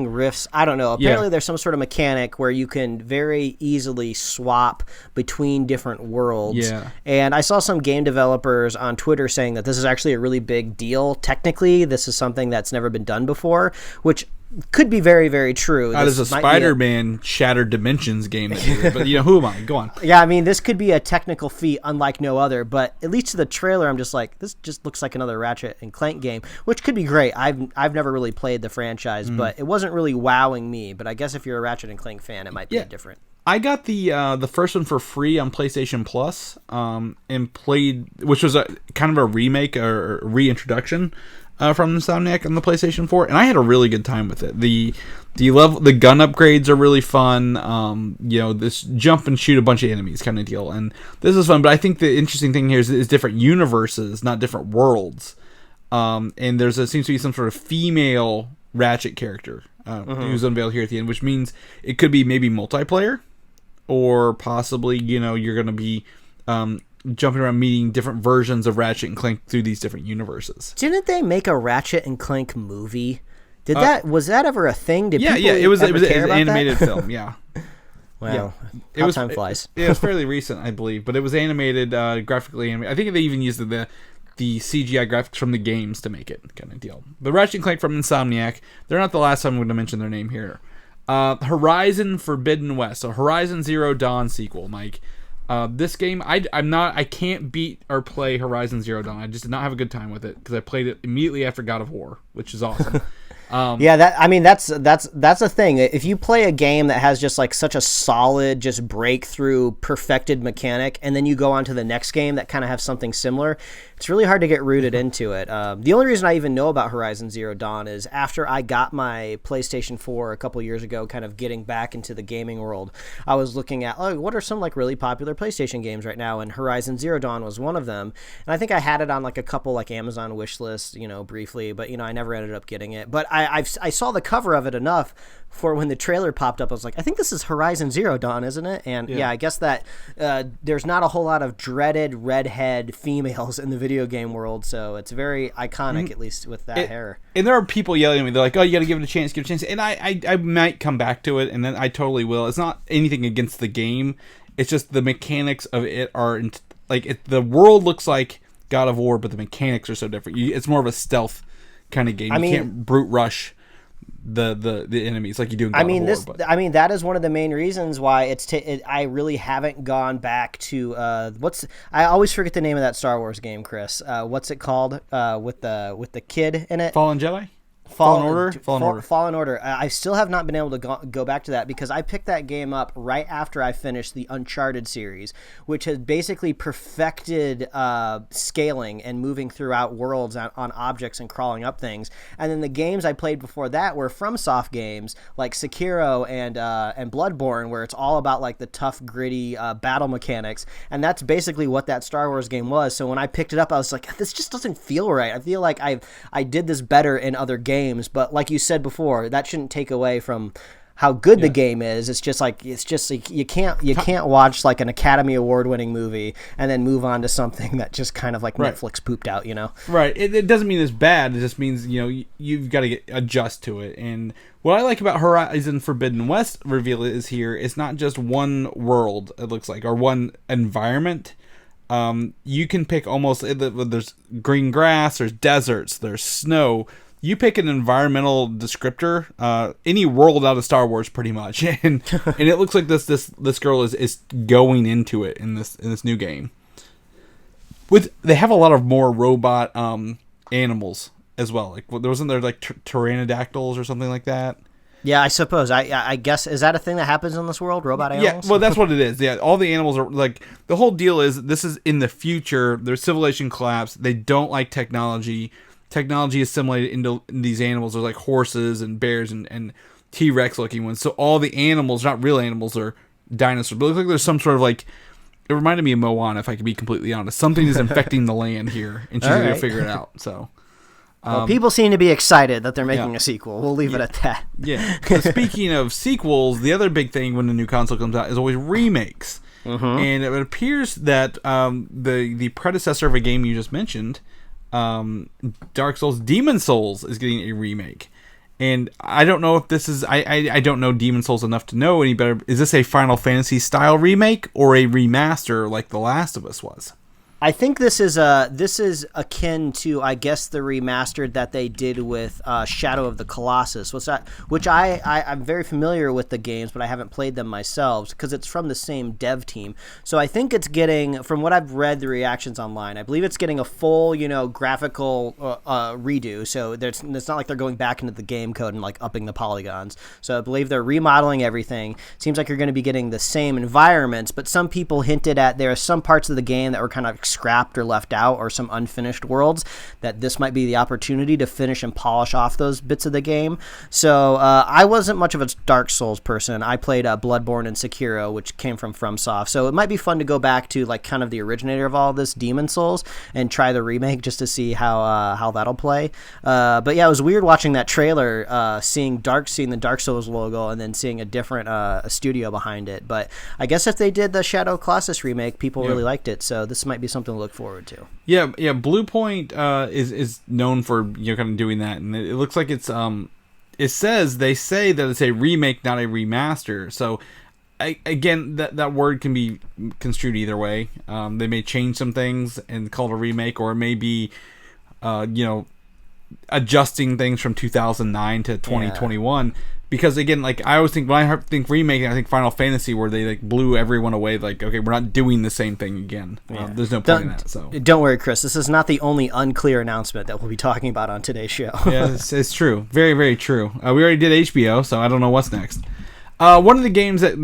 Rifts? I don't know. Apparently there's some sort of mechanic where you can very easily swap between different worlds. Yeah. And I saw some game developers on Twitter saying that this is actually a really big deal. Technically, this is something that's never been done before, which could be very, very true. That is a Spider-Man Shattered Dimensions game. But, who am I? Go on. Yeah, I mean, this could be a technical feat unlike no other, but at least to the trailer, I'm just like, this just looks like another Ratchet and Clank game, which could be great. I've never really played the franchise, but it wasn't really wowing me. But I guess if you're a Ratchet and Clank fan, it might be different. I got the first one for free on PlayStation Plus, and played, which was kind of a remake or reintroduction from Insomniac on the PlayStation 4, and I had a really good time with it. The gun upgrades are really fun. This jump and shoot a bunch of enemies kind of deal, and this is fun. But I think the interesting thing here is different universes, not different worlds. And seems to be some sort of female Ratchet character who's unveiled here at the end, which means it could be maybe multiplayer, or possibly you're going to be jumping around meeting different versions of Ratchet and Clank through these different universes. Didn't they make a Ratchet and Clank movie? Was that ever a thing? Did people it was ever care an about animated that? film. Yeah. Wow. Yeah. Time flies. It was fairly recent, I believe, but it was animated, graphically animated. I think they even used the CGI graphics from the games to make it, kind of deal. But Ratchet and Clank from Insomniac, they're not the last time I'm going to mention their name here. Horizon Forbidden West, so Horizon Zero Dawn sequel, Mike. This game, I can't beat or play Horizon Zero Dawn. I just did not have a good time with it because I played it immediately after God of War, which is awesome. That's a thing. If you play a game that has just like such a solid, just breakthrough, perfected mechanic, and then you go on to the next game that kind of have something similar, it's really hard to get rooted into it. The only reason I even know about Horizon Zero Dawn is after I got my PlayStation 4 a couple years ago, kind of getting back into the gaming world, I was looking at, what are some like really popular PlayStation games right now, and Horizon Zero Dawn was one of them. And I think I had it on like a couple like Amazon wish lists, briefly, but I never ended up getting it. But I saw the cover of it enough for when the trailer popped up, I was like, I think this is Horizon Zero Dawn, isn't it? And I guess that there's not a whole lot of dreaded redhead females in the video game world, so it's very iconic, at least with that hair. And there are people yelling at me, they're like, oh, you gotta give it a chance, and I might come back to it, and then I totally will. It's not anything against the game, it's just the mechanics of it are, the world looks like God of War, but the mechanics are so different. It's more of a stealth kind of game. You can't brute rush the enemies like you do in God of War. That is one of the main reasons why I really haven't gone back to I always forget the name of that Star Wars game, Chris. What's it called with the kid in it? Fallen Jedi? Fallen Order. I still have not been able to go back to that because I picked that game up right after I finished the Uncharted series, which has basically perfected scaling and moving throughout worlds on objects and crawling up things. And then the games I played before that were FromSoft games like Sekiro and Bloodborne, where it's all about like the tough, gritty battle mechanics. And that's basically what that Star Wars game was. So when I picked it up, I was like, this just doesn't feel right. I feel like I did this better in other games. But like you said before, that shouldn't take away from how good the game is. It's just like you can't watch like an Academy Award winning movie and then move on to something that just kind of like Netflix pooped out, you know? Right. It doesn't mean it's bad. It just means, you know, you've got to adjust to it. And what I like about Horizon Forbidden West reveal is here, it's not just one world, it looks like, or one environment. You can pick almost, there's green grass, there's deserts, there's snow. You pick an environmental descriptor, any world out of Star Wars, pretty much, and it looks like this girl is going into it in this new game. They have a lot of more robot animals as well. Like wasn't there like pterodactyls or something like that? Yeah, I suppose. I guess, is that a thing that happens in this world? Robot animals? Yeah, well, that's what it is. Yeah, all the animals are like, the whole deal is this is in the future. Their civilization collapsed. They don't like technology. Technology is assimilated into these animals. There's like horses and bears and T-Rex looking ones. So all the animals, not real animals, are dinosaurs. But it looks like there's some sort of like, it reminded me of Moana, if I could be completely honest. Something is infecting the land here, and she's going to figure it out. So, well, people seem to be excited that they're making a sequel. We'll leave it at that. Yeah. So speaking of sequels, the other big thing when a new console comes out is always remakes. Mm-hmm. And it appears that the predecessor of a game you just mentioned, Dark Souls, Demon Souls, is getting a remake. And I don't know if this is... I don't know Demon Souls enough to know any better. Is this a Final Fantasy style remake or a remaster like The Last of Us was? I think this is akin to, I guess, the remastered that they did with Shadow of the Colossus. Which I'm very familiar with the games, but I haven't played them myself because it's from the same dev team. So I think it's getting, from what I've read the reactions online, I believe it's getting a full, graphical redo. So it's not like they're going back into the game code and like upping the polygons. So I believe they're remodeling everything. Seems like you're going to be getting the same environments, but some people hinted at there are some parts of the game that were kind of scrapped or left out, or some unfinished worlds, that this might be the opportunity to finish and polish off those bits of the game. So I wasn't much of a Dark Souls person. I played Bloodborne and Sekiro, which came from FromSoft. So it might be fun to go back to like kind of the originator of all of this, Demon Souls, and try the remake just to see how that'll play. But yeah, it was weird watching that trailer, seeing the Dark Souls logo and then seeing a different studio behind it. But I guess if they did the Shadow Colossus remake, people really liked it. So this might be something to look forward to. Yeah. Blue Point is known for kind of doing that, and it looks like it's they say that it's a remake, not a remaster. So again, that word can be construed either way. They may change some things and call it a remake, or it may be adjusting things from 2009 to 2021. Yeah. Because again, like I always think, when I think remaking, I think Final Fantasy, where they like blew everyone away. Like, okay, we're not doing the same thing again. There's no point in that. So don't worry, Chris. This is not the only unclear announcement that we'll be talking about on today's show. Yeah, it's true. Very, very true. We already did HBO, so I don't know what's next. One of the games that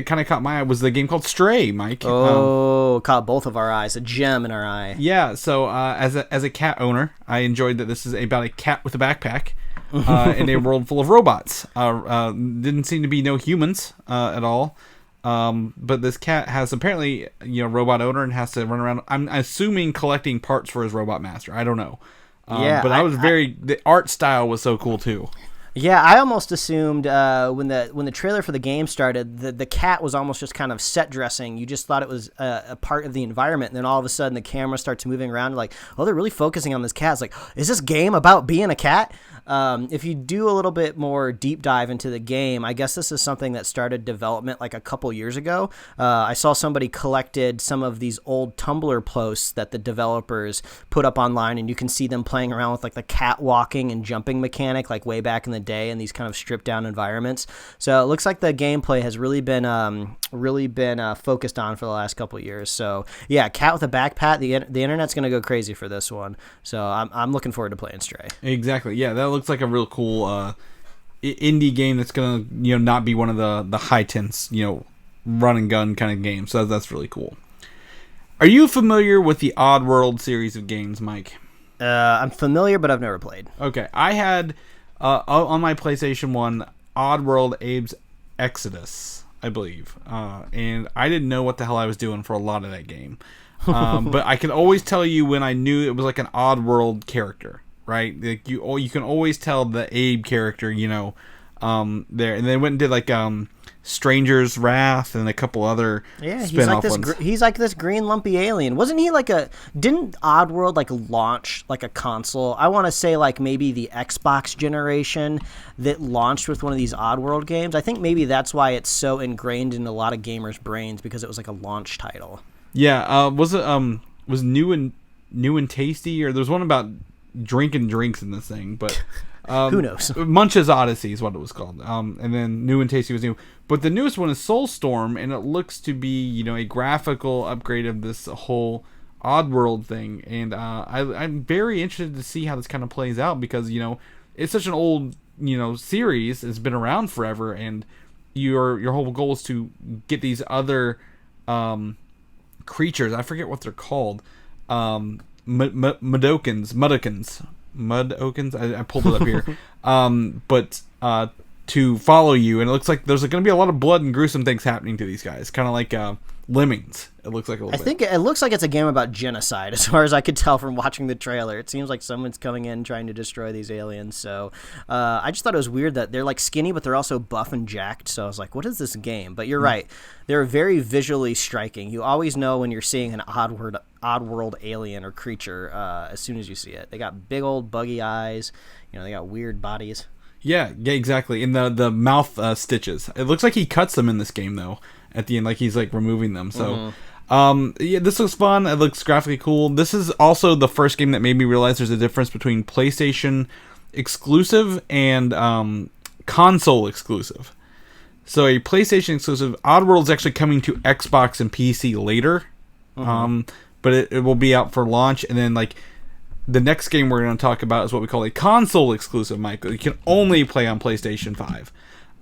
kind of caught my eye was the game called Stray, Mike. Caught both of our eyes. A gem in our eye. Yeah. So as a cat owner, I enjoyed that this is about a cat with a backpack. In a world full of robots. Didn't seem to be no humans at all. But this cat has apparently, robot owner, and has to run around, I'm assuming, collecting parts for his robot master. I don't know. But the art style was so cool too. Yeah, I almost assumed when the trailer for the game started, the cat was almost just kind of set dressing. You just thought it was a part of the environment, and then all of a sudden the camera starts moving around. Like, oh, they're really focusing on this cat. It's like, is this game about being a cat? If you do a little bit more deep dive into the game, I guess this is something that started development like a couple years ago. I saw somebody collected some of these old Tumblr posts that the developers put up online, and you can see them playing around with like the cat walking and jumping mechanic like way back in the day in these kind of stripped down environments. So it looks like the gameplay has really been focused on for the last couple of years. So yeah, cat with a backpack. The internet's gonna go crazy for this one. So I'm looking forward to playing Stray. Exactly. Yeah, that looks like a real cool indie game that's gonna not be one of the high tense run and gun kind of games. So that's really cool. Are you familiar with the Oddworld series of games, Mike? I'm familiar, but I've never played. Okay, I had on my PlayStation 1 Oddworld Abe's Exodus, I believe, and I didn't know what the hell I was doing for a lot of that game. But I could always tell you when I knew it was like an Oddworld character. Right, like you can always tell the Abe character, there, and they went and did like Stranger's Wrath and a couple other spin-off ones. He's like this green lumpy alien. Wasn't he like didn't Oddworld like launch like a console? I want to say like maybe the Xbox generation that launched with one of these Oddworld games. I think maybe that's why it's so ingrained in a lot of gamers' brains, because it was like a launch title. Yeah, was it was new and tasty, or there's one about drinking drinks in this thing, but who knows? Munch's Odyssey is what it was called. And then New and Tasty was new. But the newest one is Soulstorm, and it looks to be, a graphical upgrade of this whole Oddworld thing. And I'm very interested to see how this kind of plays out, because, it's such an old, series. It's been around forever, and your whole goal is to get these other creatures. I forget what they're called. Mudokons. I pulled it up here. But to follow you, and it looks like there's going to be a lot of blood and gruesome things happening to these guys, kind of like Lemmings. It looks like a little bit. I think it looks like it's a game about genocide, as far as I could tell from watching the trailer. It seems like someone's coming in trying to destroy these aliens. So I just thought it was weird that they're like skinny, but they're also buff and jacked. So I was like, what is this game? But you're right. They're very visually striking. You always know when you're seeing an Oddworld alien or creature as soon as you see it. They got big old buggy eyes. They got weird bodies. Yeah, exactly. In the mouth stitches. It looks like he cuts them in this game, though, at the end, like he's like removing them. So, this looks fun. It looks graphically cool. This is also the first game that made me realize there's a difference between PlayStation exclusive and console exclusive. So a PlayStation exclusive, Oddworld is actually coming to Xbox and PC later, but it will be out for launch, and then like the next game we're going to talk about is what we call a console exclusive, Michael. You can only play on PlayStation 5.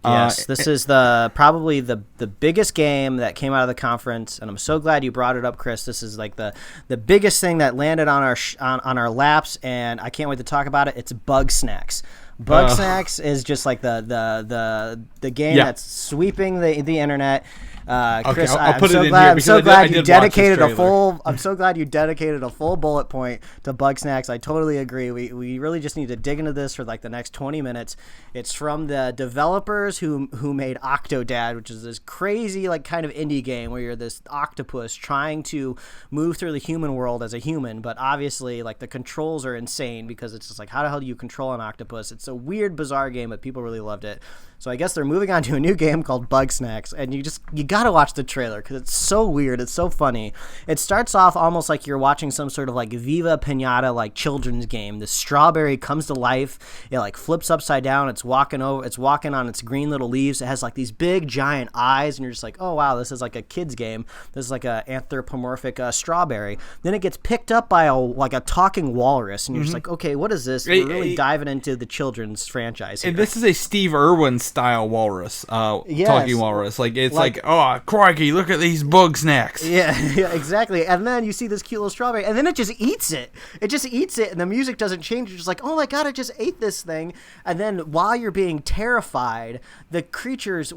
Yes, this is probably the biggest game that came out of the conference, and I'm so glad you brought it up, Chris. This is like the biggest thing that landed on our laps, and I can't wait to talk about it. It's Bugsnax. Bugsnax is just like the game that's sweeping the internet. Chris, okay, I'll put it in here I'm so glad you dedicated a full. I'm so glad you dedicated a full bullet point to Bugsnax. I totally agree. We really just need to dig into this for like the next 20 minutes. It's from the developers who made Octodad, which is this crazy like kind of indie game where you're this octopus trying to move through the human world as a human, but obviously like the controls are insane, because it's just like, how the hell do you control an octopus? It's a weird, bizarre game, but people really loved it. So I guess they're moving on to a new game called Bugsnax, and you gotta watch the trailer because it's so weird. It's so funny. It starts off almost like you're watching some sort of like Viva Pinata like children's game. The strawberry comes to life. It like flips upside down. It's walking on its green little leaves. It has like these big giant eyes, and you're just like, oh wow, this is like a kid's game. This is like a anthropomorphic strawberry. Then it gets picked up by a talking walrus, and you're just like, okay, what is this? We're really diving into the children's franchise here. And this is a Steve Irwin style walrus, talking walrus. Like it's like, oh crikey, look at these Bugsnax. Yeah, exactly. And then you see this cute little strawberry, and then it just eats it. It just eats it, and the music doesn't change. You're just like, oh my god, it just ate this thing. And then while you're being terrified, the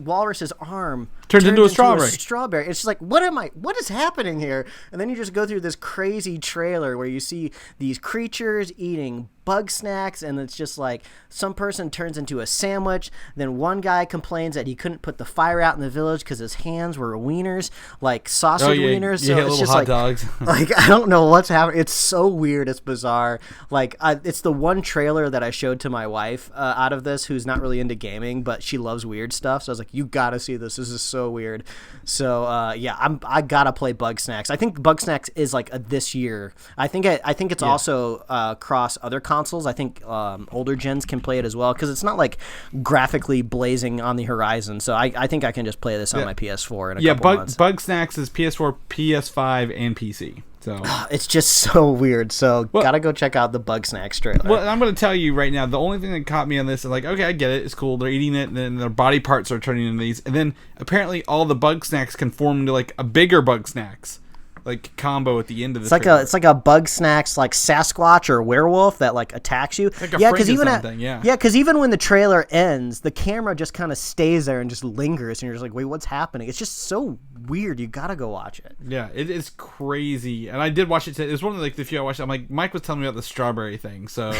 walrus's arm turns into a strawberry. It's just like, what is happening here? And then you just go through this crazy trailer where you see these creatures eating Bugsnax, and it's just like some person turns into a sandwich. Then one guy complains that he couldn't put the fire out in the village because his hands were wieners, like sausage wieners. So it's just hot dogs. Like I don't know what's happening. It's so weird. It's bizarre. Like it's the one trailer that I showed to my wife out of this, who's not really into gaming, but she loves weird stuff. So I was like, you gotta see this. This is so weird. So I gotta play Bugsnax. I think Bugsnax is like this year. I think it's also across other consoles. I think older gens can play it as well, because it's not like graphically blazing on the horizon. So I think I can just play this on my PS4 in a couple months. Bugsnax is PS4, PS5, and PC. So it's just so weird. So gotta go check out the Bugsnax trailer. Well, I'm going to tell you right now, the only thing that caught me on this is like, okay, I get it. It's cool. They're eating it, and then their body parts are turning into these. And then apparently all the Bugsnax can form into like a bigger Bugsnax. Like combo at the end of the trailer. It's like a Bugsnax like Sasquatch or werewolf that like attacks you. Like because even when the trailer ends, the camera just kind of stays there and just lingers, and you're just like, wait, what's happening? It's just so weird. You gotta go watch it. Yeah, it is crazy. And I did watch it today. It was one of like the few I watched. I'm like, Mike was telling me about the strawberry thing, so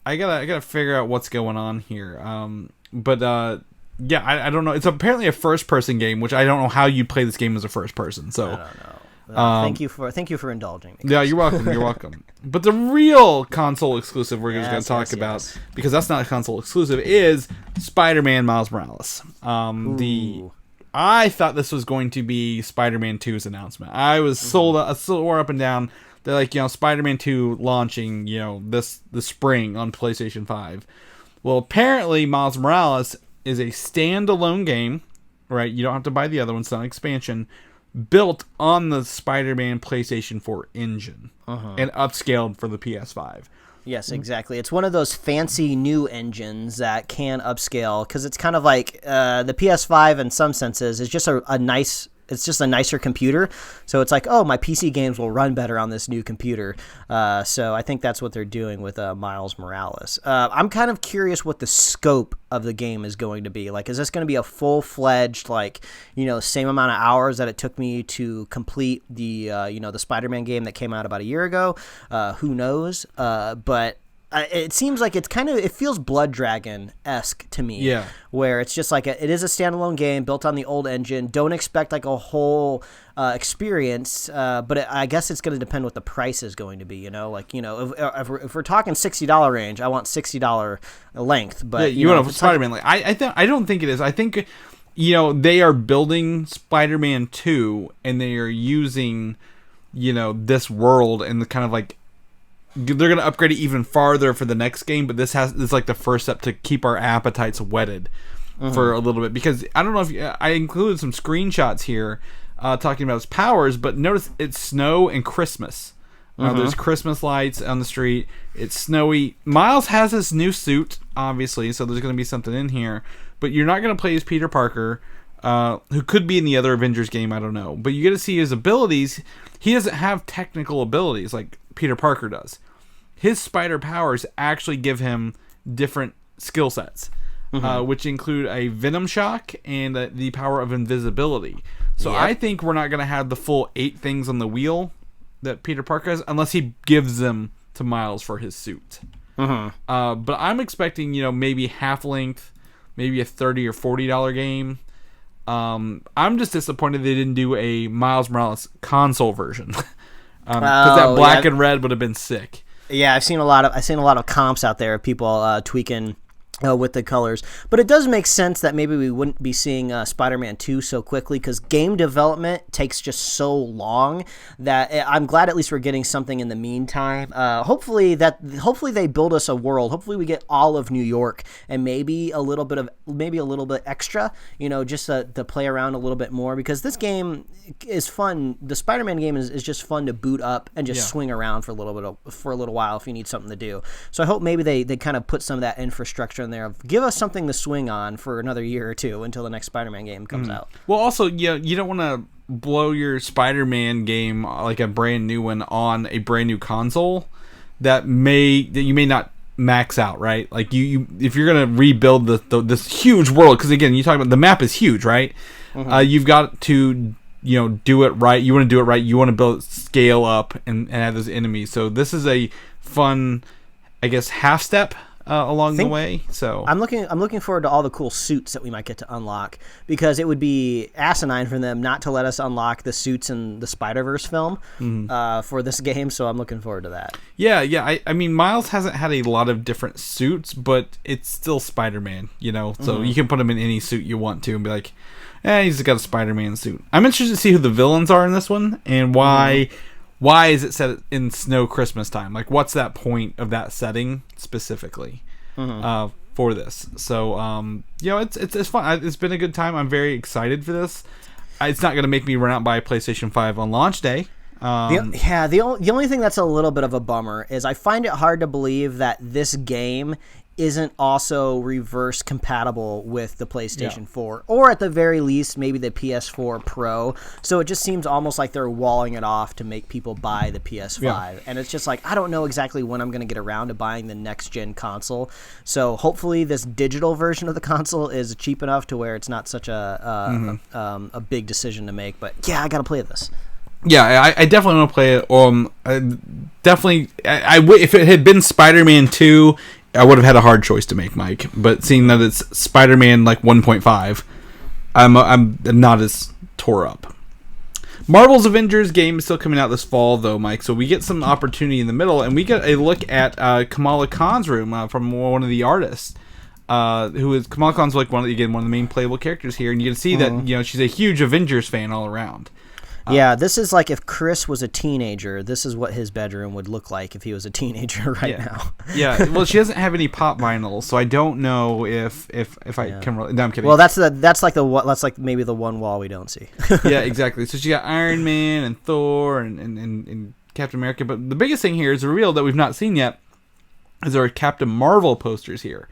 I gotta figure out what's going on here. Yeah, I don't know. It's apparently a first-person game, which I don't know how you play this game as a first-person. So I don't know. Thank you for indulging me. Yeah, you're welcome. You're welcome. But the real console exclusive we're just going to talk about, because that's not a console exclusive, is Spider-Man Miles Morales. I thought this was going to be Spider-Man 2's announcement. I was sold up and down. They're like, Spider-Man 2 launching, this spring on PlayStation 5. Well, apparently Miles Morales is a standalone game, right? You don't have to buy the other one. It's not an expansion. Built on the Spider-Man PlayStation 4 engine and upscaled for the PS5. Yes, exactly. It's one of those fancy new engines that can upscale, because it's kind of like the PS5 in some senses is just a nicer computer. So it's like, oh, my PC games will run better on this new computer. So I think that's what they're doing with Miles Morales. I'm kind of curious what the scope of the game is going to be. Like, is this going to be a full-fledged, same amount of hours that it took me to complete the Spider-Man game that came out about a year ago? Who knows? But it seems like it feels Blood Dragon-esque to me. Yeah. Where it's just like it is a standalone game built on the old engine. Don't expect like a whole experience, but I guess it's going to depend what the price is going to be. If we're talking $60 range, I want $60 length. But you want a Spider-Man? I don't think it is. I think they are building Spider-Man 2, and they are using this world and the kind of like. They're going to upgrade it even farther for the next game, but this is like the first step to keep our appetites whetted for a little bit. Because I don't know if I included some screenshots here talking about its powers, but notice it's snow and Christmas. There's Christmas lights on the street. It's snowy. Miles has his new suit, obviously, so there's going to be something in here. But you're not going to play as Peter Parker, who could be in the other Avengers game, I don't know. But you get to see his abilities. He doesn't have technical abilities like Peter Parker does. His spider powers actually give him different skill sets, which include a venom shock and the power of invisibility. So I think we're not going to have the full 8 things on the wheel that Peter Parker has, unless he gives them to Miles for his suit. But I'm expecting, maybe half length, maybe a $30 or $40 game. I'm just disappointed they didn't do a Miles Morales console version. Because that black and red would have been sick. Yeah, I've seen a lot of comps out there of people tweaking with the colors, but it does make sense that maybe we wouldn't be seeing Spider-Man 2 so quickly, because game development takes just so long that I'm glad at least we're getting something in the meantime. Hopefully they build us a world. Hopefully we get all of New York and maybe a little bit extra, just to play around a little bit more, because this game is fun. The Spider-Man game is just fun to boot up and just swing around for a little while if you need something to do. So I hope maybe they kind of put some of that infrastructure in there of give us something to swing on for another year or two until the next Spider-Man game comes out. Well, also, you don't want to blow your Spider-Man game, like a brand new one, on a brand new console that you may not max out, right? Like you if you're gonna rebuild this huge world, because again, you talk about the map is huge, right? You've got to do it right. You want to do it right. You want to build scale up and have those enemies. So this is a fun, I guess, half step along the way. So I'm looking forward to all the cool suits that we might get to unlock, because it would be asinine for them not to let us unlock the suits in the Spider-Verse film for this game. So I'm looking forward to that. Yeah. I mean, Miles hasn't had a lot of different suits, but it's still Spider-Man, so you can put him in any suit you want to and be like, he's got a Spider-Man suit. I'm interested to see who the villains are in this one, and why is it set in snow Christmas time? Like, what's that point of that setting specifically for this? So, it's fun. It's been a good time. I'm very excited for this. It's not going to make me run out buy a PlayStation 5 on launch day. The only thing that's a little bit of a bummer is I find it hard to believe that this game isn't also reverse compatible with the PlayStation 4, or at the very least maybe the PS4 Pro. So it just seems almost like they're walling it off to make people buy the PS5. And it's just like, I don't know exactly when I'm going to get around to buying the next gen console. So hopefully this digital version of the console is cheap enough to where it's not such a big decision to make. But yeah, I got to play this. Yeah, I definitely want to play it. Definitely, if it had been Spider-Man 2 I would have had a hard choice to make, Mike. But seeing that it's Spider-Man like 1.5, I'm not as tore up. Marvel's Avengers game is still coming out this fall, though, Mike. So we get some opportunity in the middle, and we get a look at Kamala Khan's room from one of the artists. Kamala Khan's like one of the main playable characters here, and you can see that she's a huge Avengers fan all around. Yeah, this is like if Chris was a teenager, this is what his bedroom would look like if he was a teenager now. Yeah, well, she doesn't have any pop vinyls, so I don't know if I can. No, I'm kidding. Well, that's like maybe the one wall we don't see. Yeah, exactly. So she got Iron Man and Thor and Captain America, but the biggest thing here is the reveal that we've not seen yet is there are Captain Marvel posters here.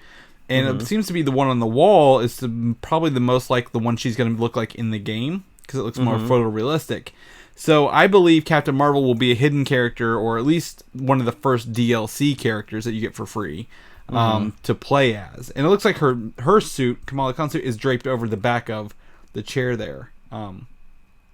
And it seems to be the one on the wall is probably the most like the one she's going to look like in the game, because it looks more photorealistic. So I believe Captain Marvel will be a hidden character, or at least one of the first DLC characters that you get for free to play as. And it looks like her suit, Kamala Khan's suit, is draped over the back of the chair there,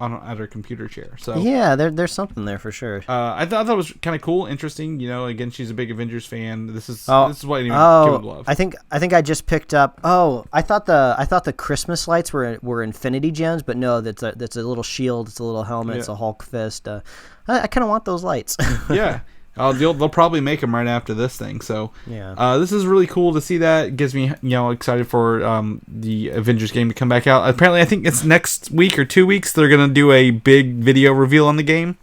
at her computer chair. So yeah, there's something there for sure. I thought that was kind of cool, interesting. Again, she's a big Avengers fan. This is what anyone would love. I think I just picked up. Oh, I thought the Christmas lights were Infinity Gems, but no, that's a little shield. It's a little helmet. Yeah. It's a Hulk fist. I kind of want those lights. Yeah. They'll probably make them right after this thing. So yeah, this is really cool to see. That it gets me excited for the Avengers game to come back out. Apparently, I think it's next week or 2 weeks they're gonna do a big video reveal on the game.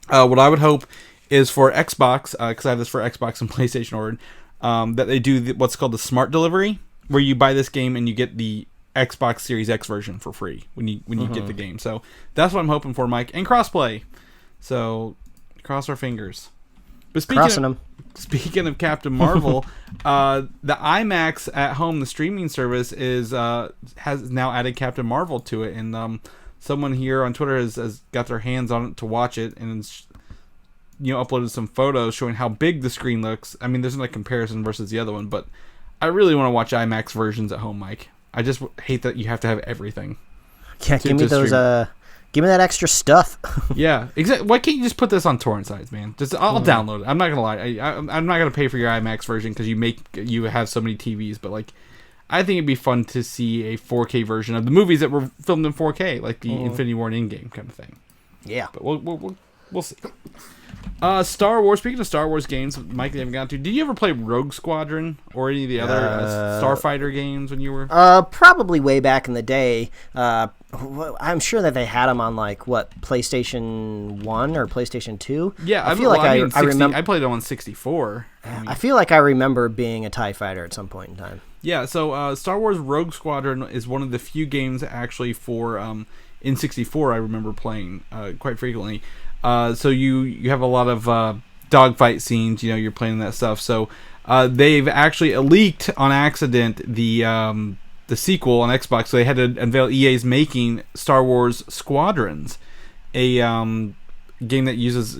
What I would hope is for Xbox, because I have this for Xbox and PlayStation ordered, that they do what's called the Smart Delivery, where you buy this game and you get the Xbox Series X version for free when you get the game. So that's what I'm hoping for, Mike, and crossplay. So cross our fingers. But speaking of Captain Marvel, the IMAX at home, the streaming service, has now added Captain Marvel to it, and someone here on Twitter has got their hands on it to watch it, and uploaded some photos showing how big the screen looks. I mean, there's no comparison versus the other one, but I really want to watch IMAX versions at home, Mike. I just hate that you have to have everything. Yeah, give me those. Give me that extra stuff. Yeah, exactly. Why can't you just put this on torrent sites, man? I'll download it. I'm not gonna lie. I'm not gonna pay for your IMAX version because you have so many TVs. But I think it'd be fun to see a 4K version of the movies that were filmed in 4K, like the Infinity War and Endgame kind of thing. Yeah, but we'll see. Star Wars. Speaking of Star Wars games, Mike, you haven't gotten to. Did you ever play Rogue Squadron or any of the other Starfighter games when you were? Probably way back in the day. I'm sure that they had them on PlayStation 1 or PlayStation 2. Yeah, I remember. I played them on 64. I feel like I remember being a TIE fighter at some point in time. Yeah, so Star Wars Rogue Squadron is one of the few games actually for in 64 I remember playing quite frequently. So you have a lot of dogfight scenes. You're playing that stuff. So they've actually leaked on accident the sequel on Xbox. So they had to unveil EA's making Star Wars Squadrons, a game that uses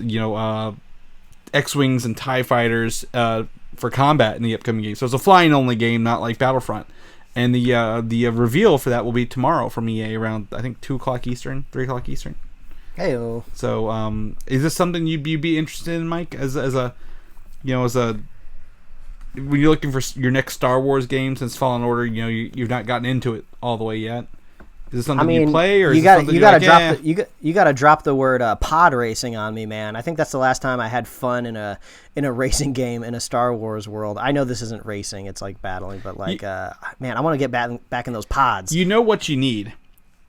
X-wings and TIE fighters for combat in the upcoming game. So it's a flying only game, not like Battlefront. And the reveal for that will be tomorrow from EA around I think 2:00 Eastern, 3:00 Eastern. Heyo. So, is this something you'd be interested in, Mike? As a when you're looking for your next Star Wars game since Fallen Order, you've not gotten into it all the way yet. Is this something you play, or you gotta drop the word pod racing on me, man? I think that's the last time I had fun in a racing game in a Star Wars world. I know this isn't racing; it's like battling, but man, I want to get back in those pods. You know what you need?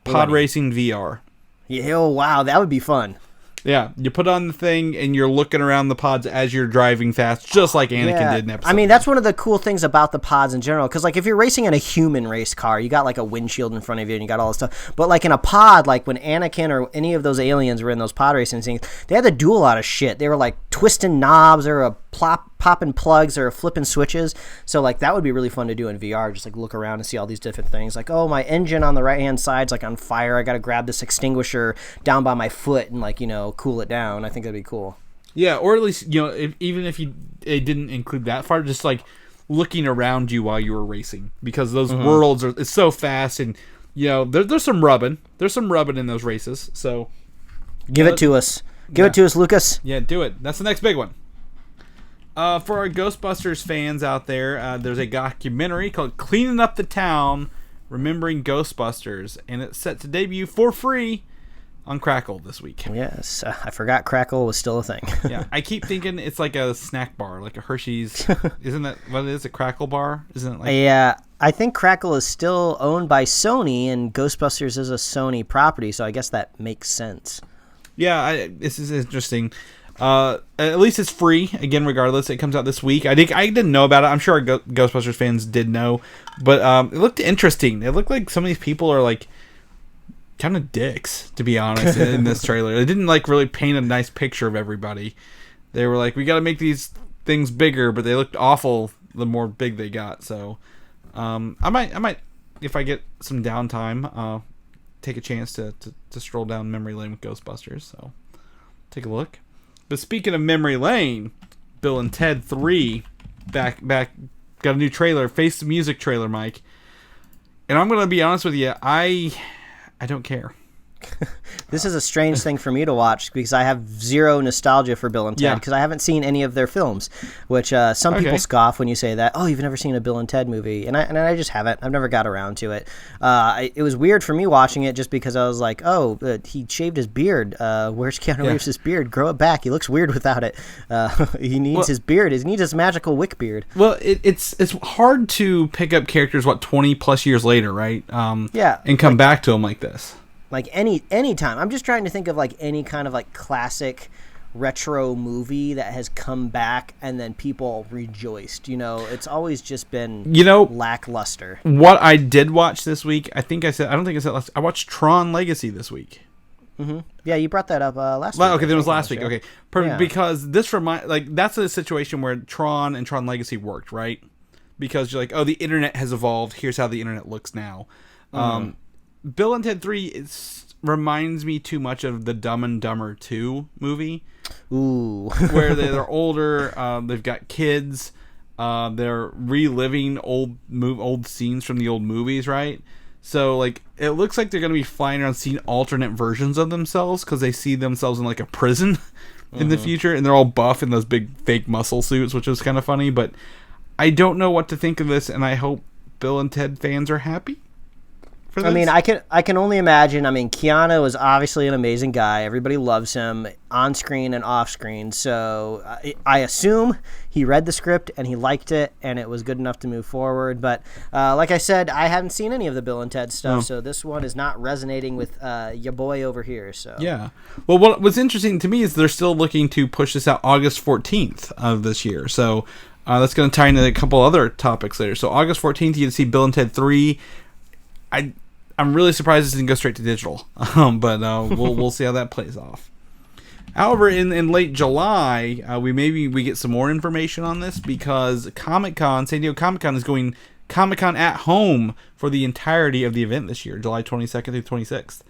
Pod racing VR. Yeah, oh wow, that would be fun. Yeah, you put on the thing and you're looking around the pods as you're driving fast, just like Anakin did in Episode. I mean, that's one of the cool things about the pods in general, because if you're racing in a human race car, you got a windshield in front of you and you got all this stuff. But in a pod, when Anakin or any of those aliens were in those pod racing things, they had to do a lot of shit. They were twisting knobs, they were popping plugs, or flipping switches. So that would be really fun to do in VR. Just look around and see all these different things. Oh, my engine on the right hand side's on fire. I got to grab this extinguisher down by my foot and cool it down. I think that'd be cool. Yeah, or at least even if it didn't include that part, just looking around you while you were racing, because those worlds it's so fast, and there's some rubbing. There's some rubbing in those races. So give it to us. Give it to us, Lucas. Yeah, do it. That's the next big one. For our Ghostbusters fans out there, there's a documentary called Cleaning Up the Town, Remembering Ghostbusters, and it's set to debut for free on Crackle this week. Yes, I forgot Crackle was still a thing. Yeah, I keep thinking it's like a snack bar, like a Hershey's. Isn't that what it is? A Crackle bar? Isn't it like? Yeah, I think Crackle is still owned by Sony, and Ghostbusters is a Sony property, so I guess that makes sense. Yeah, this is interesting. At least it's free again. Regardless, it comes out this week. I didn't know about it. I'm sure our Ghostbusters fans did know, but it looked interesting. It looked like some of these people are like kind of dicks, to be honest, in this trailer. They didn't like really paint a nice picture of everybody. They were like, we got to make these things bigger, but they looked awful the more big they got. So I might if I get some downtime, take a chance to stroll down memory lane with Ghostbusters. So take a look. But speaking of memory lane, Bill and Ted 3 back got a new trailer, Face the Music trailer, Mike. And I'm gonna be honest with you, I don't care. This is a strange thing for me to watch because I have zero nostalgia for Bill and Ted because I haven't seen any of their films, which some people scoff when you say that. Oh, you've never seen a Bill and Ted movie, and I just haven't. I've never got around to it. It was weird for me watching it just because I was like, oh, he shaved his beard. Where's Keanu Reeves' beard? Grow it back. He looks weird without it. He needs his beard. He needs his magical wick beard. Well, it's hard to pick up characters 20 plus years later, right? And come back to them like this. Like any time. I'm just trying to think of like any kind of like classic retro movie that has come back and then people rejoiced. It's always just been lackluster. What I did watch this week, I don't think I said last. I watched Tron Legacy this week. Mm-hmm. Yeah, you brought that up last week. Well, okay, that was last week. Okay, because this that's a situation where Tron and Tron Legacy worked, right? Because you're like, oh, the internet has evolved. Here's how the internet looks now. Bill and Ted 3 reminds me too much of the Dumb and Dumber 2 movie. Ooh. Where they're older, they've got kids, they're reliving old scenes from the old movies, right? So, like, it looks like they're going to be flying around seeing alternate versions of themselves because they see themselves in, like, a prison in the future, and they're all buff in those big fake muscle suits, which is kind of funny, but I don't know what to think of this, and I hope Bill and Ted fans are happy. I mean, I can only imagine. I mean, Keanu is obviously an amazing guy. Everybody loves him on screen and off screen. So I assume he read the script and he liked it and it was good enough to move forward. But like I said, I haven't seen any of the Bill and Ted stuff, so this one is not resonating with your boy over here. So yeah. Well, what's interesting to me is they're still looking to push this out August 14th of this year. So that's going to tie into a couple other topics later. So August 14th, you can see Bill and Ted 3. I'm really surprised this didn't go straight to digital, but we'll see how that plays off. However, in late July, we get some more information on this because Comic-Con, San Diego Comic-Con is going Comic-Con at home for the entirety of the event this year, July 22nd through 26th.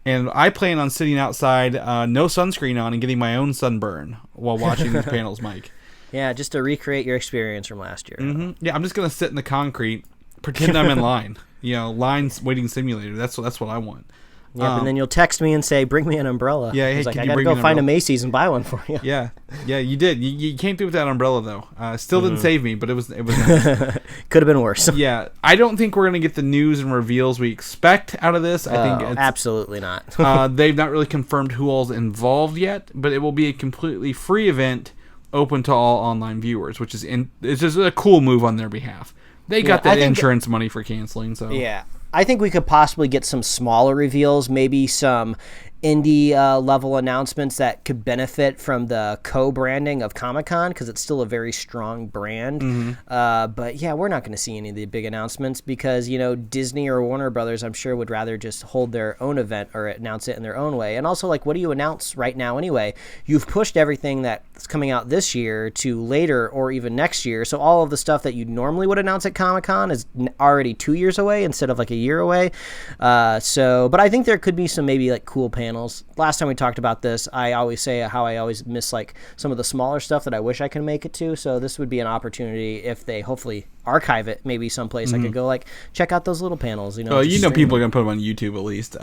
And I plan on sitting outside, no sunscreen on, and getting my own sunburn while watching these panels, Mike. Yeah, just to recreate your experience from last year. Mm-hmm. Yeah, I'm just going to sit in the concrete, pretend I'm in line. Lines waiting simulator. That's what I want. Yeah, and then you'll text me and say, "Bring me an umbrella." Yeah, hey, I gotta go find a Macy's and buy one for you. Yeah, you did. You came through with that umbrella though. Still didn't save me, but it was nice. Could have been worse. Yeah, I don't think we're gonna get the news and reveals we expect out of this. I think absolutely not. They've not really confirmed who all's involved yet, but it will be a completely free event, open to all online viewers, which is it's just a cool move on their behalf. They got that insurance money for canceling, so yeah. I think we could possibly get some smaller reveals, maybe some indie level announcements that could benefit from the co-branding of Comic-Con because it's still a very strong brand. Mm-hmm. But yeah, we're not going to see any of the big announcements because, Disney or Warner Brothers, I'm sure, would rather just hold their own event or announce it in their own way. And also, like, what do you announce right now anyway? You've pushed everything that's coming out this year to later or even next year. So all of the stuff that you normally would announce at Comic-Con is already 2 years away instead of like a year away. But I think there could be some maybe like cool panels. Last time we talked about this, I always say how I always miss like some of the smaller stuff that I wish I could make it to. So this would be an opportunity if they hopefully archive it, maybe someplace I could go like check out those little panels. People are gonna put them on YouTube at least.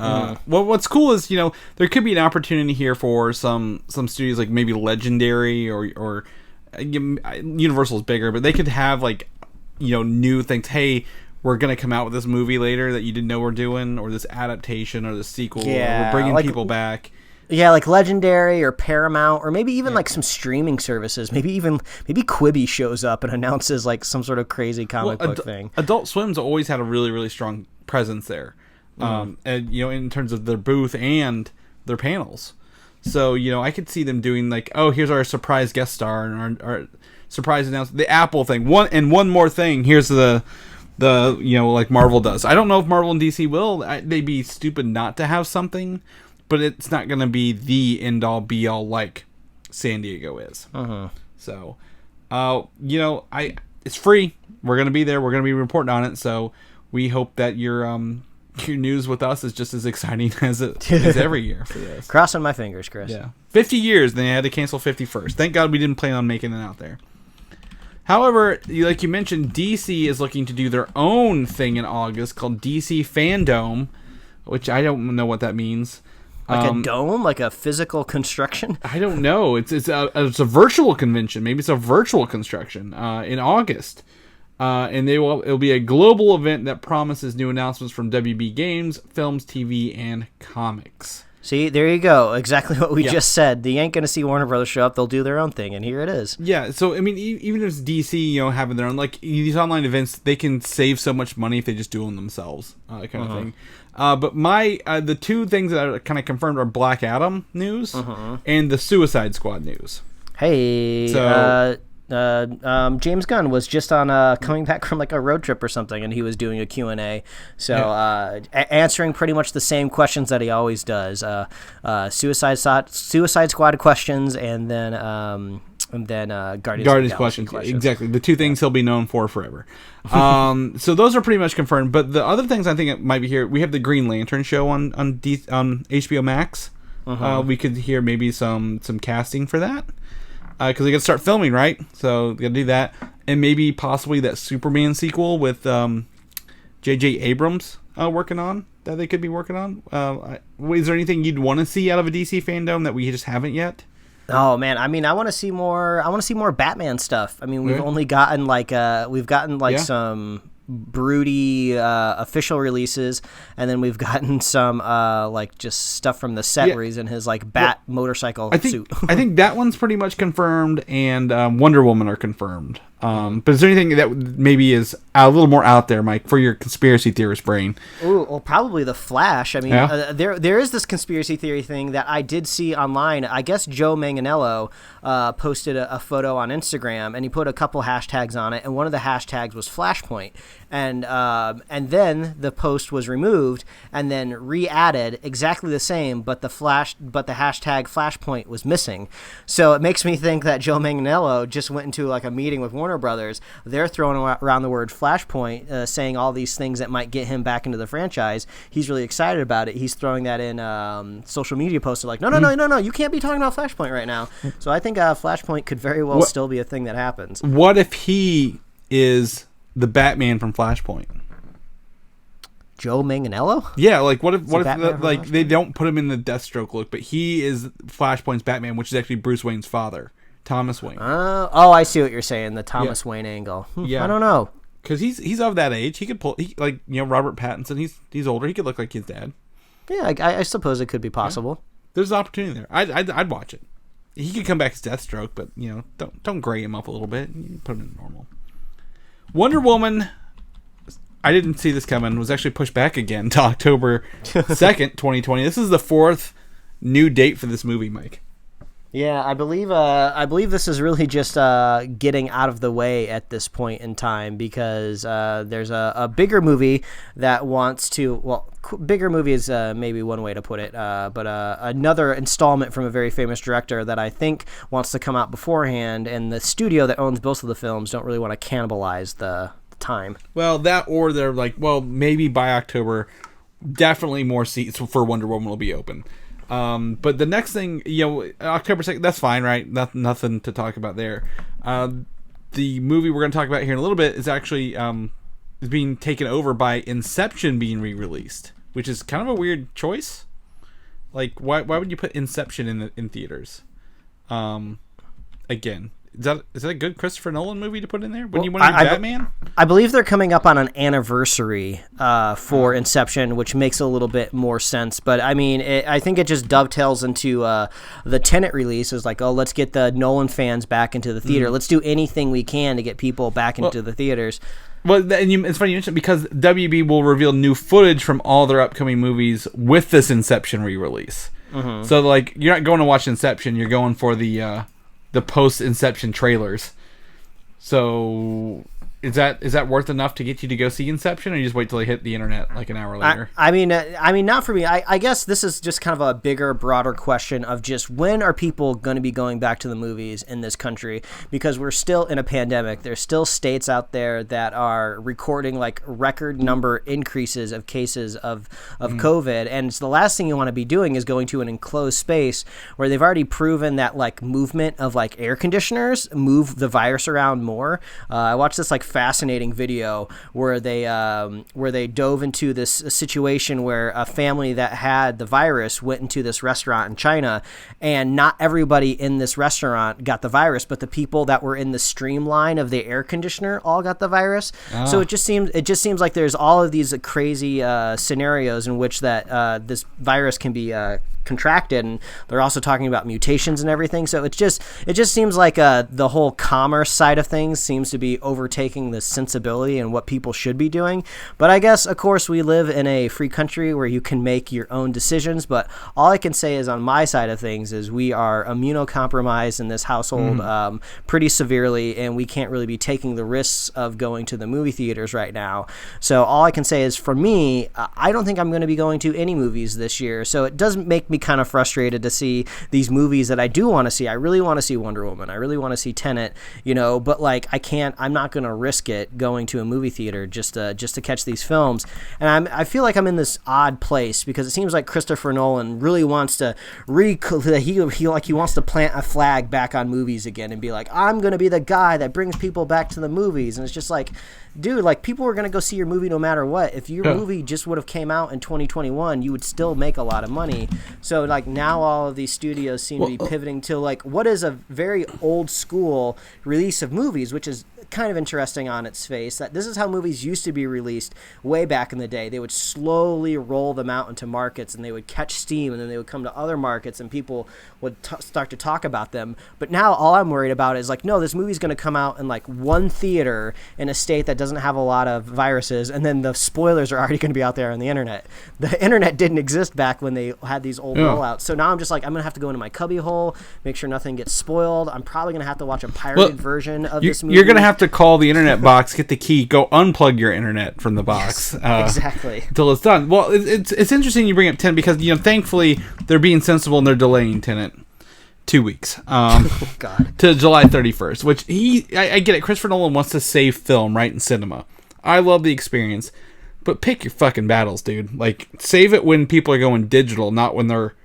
What's cool is there could be an opportunity here for some studios like maybe Legendary or Universal's bigger, but they could have like, new things. Hey, we're gonna come out with this movie later that you didn't know we're doing, or this adaptation, or this sequel. Yeah, or we're bringing like, people back. Yeah, like Legendary or Paramount, or maybe even like some streaming services. Maybe Quibi shows up and announces like some sort of crazy comic book thing. Adult Swim's always had a really, really strong presence there, and in terms of their booth and their panels. So I could see them doing like, oh, here's our surprise guest star and our surprise announcement, the Apple thing. One more thing. Here's the like Marvel does. I don't know if Marvel and DC will. They'd be stupid not to have something. But it's not going to be the end-all, be-all like San Diego is. So, it's free. We're going to be there. We're going to be reporting on it. So we hope that your news with us is just as exciting as it is every year for this. Crossing my fingers, Chris. Yeah. 50 years, then they had to cancel 51st. Thank God we didn't plan on making it out there. However, like you mentioned, DC is looking to do their own thing in August called DC Fandome, which I don't know what that means. Like a dome, like a physical construction. I don't know. It's a virtual convention. Maybe it's a virtual construction in August, and it'll be a global event that promises new announcements from WB Games, films, TV, and comics. See, there you go. Exactly what we just said. You ain't gonna see Warner Brothers show up. They'll do their own thing, and here it is. Yeah. So I mean, even if it's DC, having their own like these online events, they can save so much money if they just do them themselves, kind of thing. But the two things that are kind of confirmed are Black Adam news and the Suicide Squad news. Hey, so James Gunn was just on coming back from like a road trip or something, and he was doing a Q&A. So answering pretty much the same questions that he always does. Suicide Squad questions, and then Guardians questions. Exactly, the two things he'll be known for forever. So those are pretty much confirmed. But the other things I think it might be here. We have the Green Lantern show on HBO Max. We could hear maybe some casting for that because they got to start filming, right? So they got to do that, and maybe possibly that Superman sequel with J.J. Abrams working on that they could be working on. Is there anything you'd want to see out of a DC fandom that we just haven't yet? Oh man, I mean, I want to see more. I want to see more Batman stuff. I mean, we've only gotten some broody official releases, and then we've gotten some like just stuff from the set where he's in his like bat motorcycle suit. I think that one's pretty much confirmed, and Wonder Woman are confirmed. But is there anything that maybe is a little more out there, Mike, for your conspiracy theorist brain? Ooh, well, probably the Flash. I mean, there is this conspiracy theory thing that I did see online. I guess Joe Manganiello posted a photo on Instagram, and he put a couple hashtags on it, and one of the hashtags was Flashpoint. And then the post was removed and then re-added exactly the same, but the hashtag Flashpoint was missing. So it makes me think that Joe Manganiello just went into like a meeting with Warner Brothers. They're throwing around the word Flashpoint, saying all these things that might get him back into the franchise. He's really excited about it. He's throwing that in social media posts. Like, no, you can't be talking about Flashpoint right now. So I think Flashpoint could very well still be a thing that happens. What if he is the Batman from Flashpoint? Joe Manganiello? Yeah, like what if they don't put him in the Deathstroke look, but he is Flashpoint's Batman, which is actually Bruce Wayne's father, Thomas Wayne. I see what you're saying, the Thomas Wayne angle. Yeah. I don't know. Because he's of that age. He could pull Robert Pattinson, he's older, he could look like his dad. Yeah, I suppose it could be possible. Yeah. There's an opportunity there. I'd watch it. He could come back as Deathstroke, but don't gray him up a little bit. Put him in normal. Wonder Woman, I didn't see this coming, was actually pushed back again to October 2nd, 2020. This is the fourth new date for this movie, Mike. Yeah, I believe this is really just getting out of the way at this point in time, because there's a bigger movie that wants to, well, bigger movie is maybe one way to put it, but another installment from a very famous director that I think wants to come out beforehand, and the studio that owns both of the films don't really want to cannibalize the time. Well, that, or they're like, well, maybe by October, definitely more seats for Wonder Woman will be open. But the next thing, October 2nd, that's fine, right? Nothing to talk about there. The movie we're going to talk about here in a little bit is actually is being taken over by Inception being re-released, which is kind of a weird choice. Like, why would you put Inception in theaters? Again, is that a good Christopher Nolan movie to put in there when you want to do Batman? I believe they're coming up on an anniversary for Inception, which makes a little bit more sense. But I mean, I think it just dovetails into the Tenet release. Is like, oh, let's get the Nolan fans back into the theater. Let's do anything we can to get people back into the theaters. Well, it's funny you mentioned because WB will reveal new footage from all their upcoming movies with this Inception re-release. So like, you're not going to watch Inception, you're going for the post-Inception trailers. So is that worth enough to get you to go see Inception, or you just wait till they hit the internet like an hour later? I mean, not for me. I guess this is just kind of a bigger, broader question of just when are people going to be going back to the movies in this country? Because we're still in a pandemic. There's still states out there that are recording like record number increases of cases of COVID, and it's the last thing you want to be doing is going to an enclosed space where they've already proven that like movement of like air conditioners move the virus around more. I watched this like fascinating video where they dove into this situation where a family that had the virus went into this restaurant in China, and not everybody in this restaurant got the virus, but the people that were in the streamline of the air conditioner all got the virus. So it just seems like there's all of these crazy scenarios in which that this virus can be contracted, and they're also talking about mutations and everything. So it just seems like the whole commerce side of things seems to be overtaking the sensibility and what people should be doing. But I guess, of course, we live in a free country where you can make your own decisions. But all I can say is on my side of things is we are immunocompromised in this household pretty severely, and we can't really be taking the risks of going to the movie theaters right now. So all I can say is, for me, I don't think I'm going to be going to any movies this year. So it does make me kind of frustrated to see these movies that I do want to see. I really want to see Wonder Woman. I really want to see Tenet, but like I'm not going to risk it going to a movie theater just to catch these films. And I feel like I'm in this odd place because it seems like Christopher Nolan really wants to he wants to plant a flag back on movies again and be like, I'm going to be the guy that brings people back to the movies. And it's just like, dude, like, people were going to go see your movie no matter what. If your movie just would have came out in 2021, you would still make a lot of money. So, like, now all of these studios seem to be pivoting to, like, what is a very old school release of movies, which is kind of interesting on its face, that this is how movies used to be released way back in the day. They would slowly roll them out into markets, and they would catch steam, and then they would come to other markets, and people would start to talk about them. But now all I'm worried about is, like, no, this movie's going to come out in, like, one theater in a state that doesn't have a lot of viruses, and then the spoilers are already going to be out there on the internet. The internet didn't exist back when they had these old rollouts. So now I'm just like, I'm going to have to go into my cubbyhole, make sure nothing gets spoiled. I'm probably going to have to watch a pirated version of this movie. You're going to have to call the internet box, get the key, go unplug your internet from the box. Yes, exactly. Until it's done. Well, it's interesting you bring up Tenet because, thankfully they're being sensible and they're delaying Tenet 2 weeks to July 31st, which I get it. Christopher Nolan wants to save film, right, in cinema. I love the experience, but pick your fucking battles, dude. Like, save it when people are going digital, not when they're,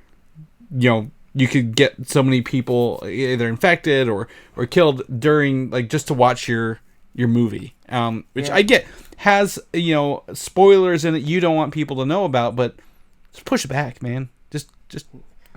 you could get so many people either infected or killed during, like, just to watch your movie, which I get has, spoilers in it you don't want people to know about, but just push it back, man. Just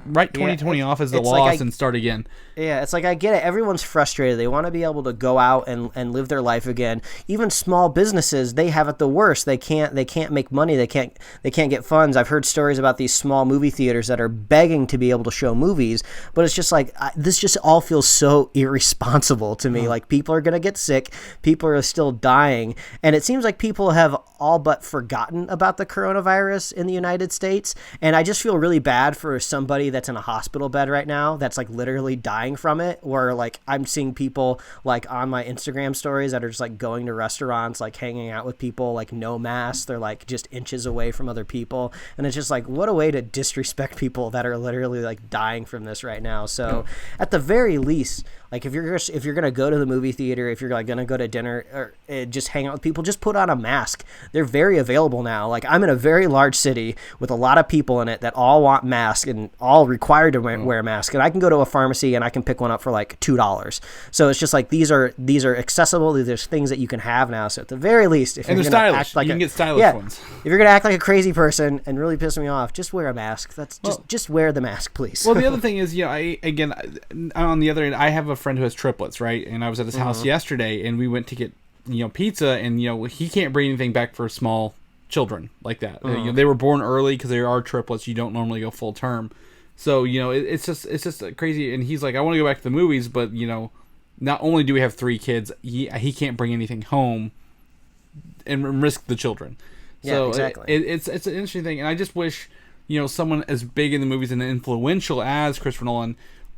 write 2020 off as the loss and start again. Yeah, it's like, I get it. Everyone's frustrated. They want to be able to go out and live their life again. Even small businesses, they have it the worst. They can't make money. They can't get funds. I've heard stories about these small movie theaters that are begging to be able to show movies, but it's just like, this just all feels so irresponsible to me. Like, people are going to get sick. People are still dying. And it seems like people have all but forgotten about the coronavirus in the United States. And I just feel really bad for somebody that's in a hospital bed right now that's, like, literally dying from it, where, like, I'm seeing people, like, on my Instagram stories that are just, like, going to restaurants, like, hanging out with people, like, no mask. They're, like, just inches away from other people, and it's just like, what a way to disrespect people that are literally, like, dying from this right now. So at the very least, like, if you're gonna go to the movie theater, if you're, like, gonna go to dinner or just hang out with people, just put on a mask. They're very available now. Like, I'm in a very large city with a lot of people in it that all want masks and all required to wear a mask, and I can go to a pharmacy and I can pick one up for, like, $2. So it's just like, these are accessible. There's things that you can have now. So at the very least, if you're gonna act like you can get stylish ones. If you're gonna act like a crazy person and really piss me off, just wear a mask. Just wear the mask, please. Well, the other thing is, on the other end, I have a friend who has triplets, right? And I was at his house yesterday, and we went to get pizza, and he can't bring anything back for small children like that. They were born early because they are triplets. You don't normally go full term, so it's just crazy. And he's like, I want to go back to the movies, but not only do we have 3 kids, he can't bring anything home and risk the children. So exactly. It's an interesting thing, and I just wish someone as big in the movies and influential as Christopher Nolan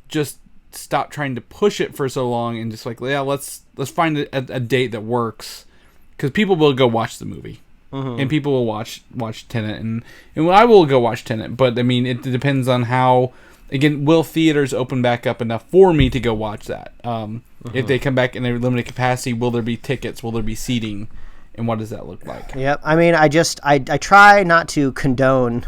just stop trying to push it for so long and just like, let's find a date that works, because people will go watch the movie and people will watch Tenet, and I will go watch Tenet, but I mean it depends on how, again, will theaters open back up enough for me to go watch that? If they come back in a limited capacity, will there be tickets? Will there be seating? And what does that look like? Yep. I mean, I try not to condone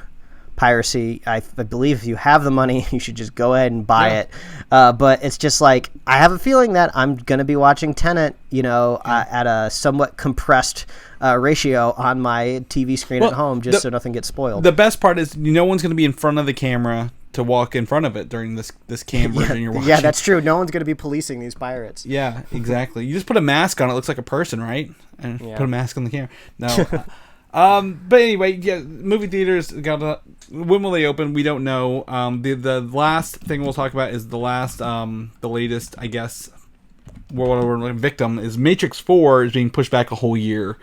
piracy. I believe if you have the money, you should just go ahead and buy it. But it's just like, I have a feeling that I'm going to be watching Tenet, at a somewhat compressed ratio on my TV screen at home, just so nothing gets spoiled. The best part is no one's going to be in front of the camera to walk in front of it during this cam version you're watching. Yeah, that's true. No one's going to be policing these pirates. Yeah, exactly. You just put a mask on, it looks like a person, right? And put a mask on the camera. No. But anyway, movie theaters when will they open? We don't know. The last thing we'll talk about is the latest, I guess, victim is Matrix 4 is being pushed back a whole year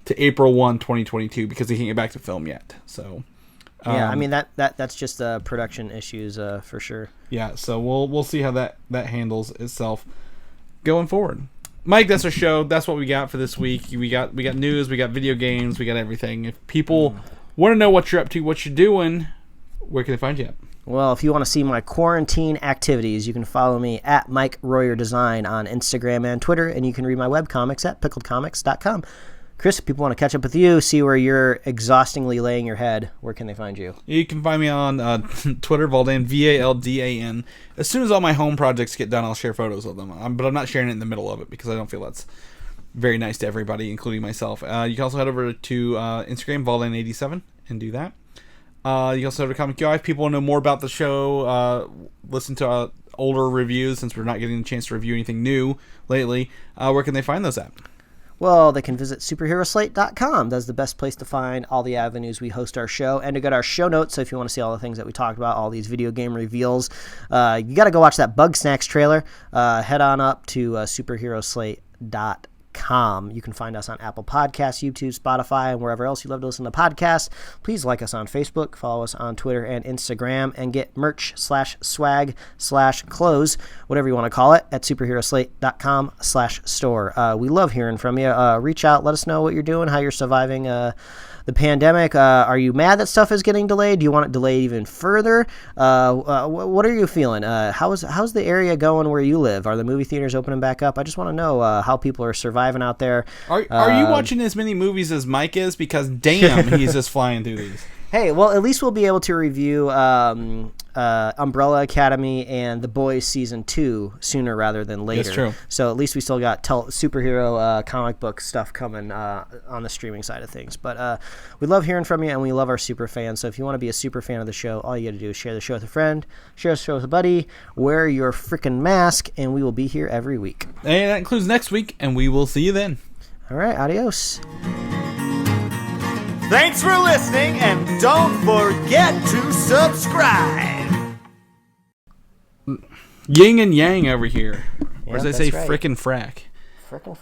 to April 1, 2022 because they can't get back to film yet. So I mean that's just production issues for sure. Yeah, so we'll see how that handles itself going forward. Mike, that's our show. That's what we got for this week. We got news, we got video games, we got everything. If people want to know what you're up to, what you're doing, where can they find you at? Well, if you want to see my quarantine activities, you can follow me at Mike Royer Design on Instagram and Twitter, and you can read my webcomics at pickledcomics.com. Chris, if people want to catch up with you, see where you're exhaustingly laying your head, where can they find you? You can find me on Twitter, Valdan, Valdan. As soon as all my home projects get done, I'll share photos of them. But I'm not sharing it in the middle of it because I don't feel that's very nice to everybody, including myself. You can also head over to Instagram, Valdan87, and do that. You can also head over to Comic UI. If people want to know more about the show, listen to older reviews, since we're not getting a chance to review anything new lately. Where can they find those at? Well, they can visit superheroslate.com. That's the best place to find all the avenues we host our show, and to get our show notes. So if you want to see all the things that we talked about, all these video game reveals, you got to go watch that Bugsnax trailer. Head on up to superheroslate.com. You can find us on Apple Podcasts, YouTube, Spotify, and wherever else you love to listen to podcasts. Please like us on Facebook, follow us on Twitter and Instagram, and get merch/swag/clothes, whatever you want to call it, at superheroslate.com/store. We love hearing from you. Reach out, let us know what you're doing, how you're surviving the pandemic. Are you mad that stuff is getting delayed? Do you want it delayed even further? What are you feeling? How's the area going where you live? Are the movie theaters opening back up? I just want to know how people are surviving out there. Are you watching as many movies as Mike is? Because damn, he's just flying through these. Hey, well, at least we'll be able to review Umbrella Academy and The Boys Season 2 sooner rather than later. That's true. So at least we still got superhero comic book stuff coming on the streaming side of things. But we love hearing from you, and we love our super fans. So if you want to be a super fan of the show, all you got to do is share the show with a friend, share the show with a buddy, wear your freaking mask, and we will be here every week. And that includes next week, and we will see you then. All right, adios. Thanks for listening, and don't forget to subscribe. Yin and yang over here. Or as Yep, they say, that's right. frickin' frack. Frickin' frack.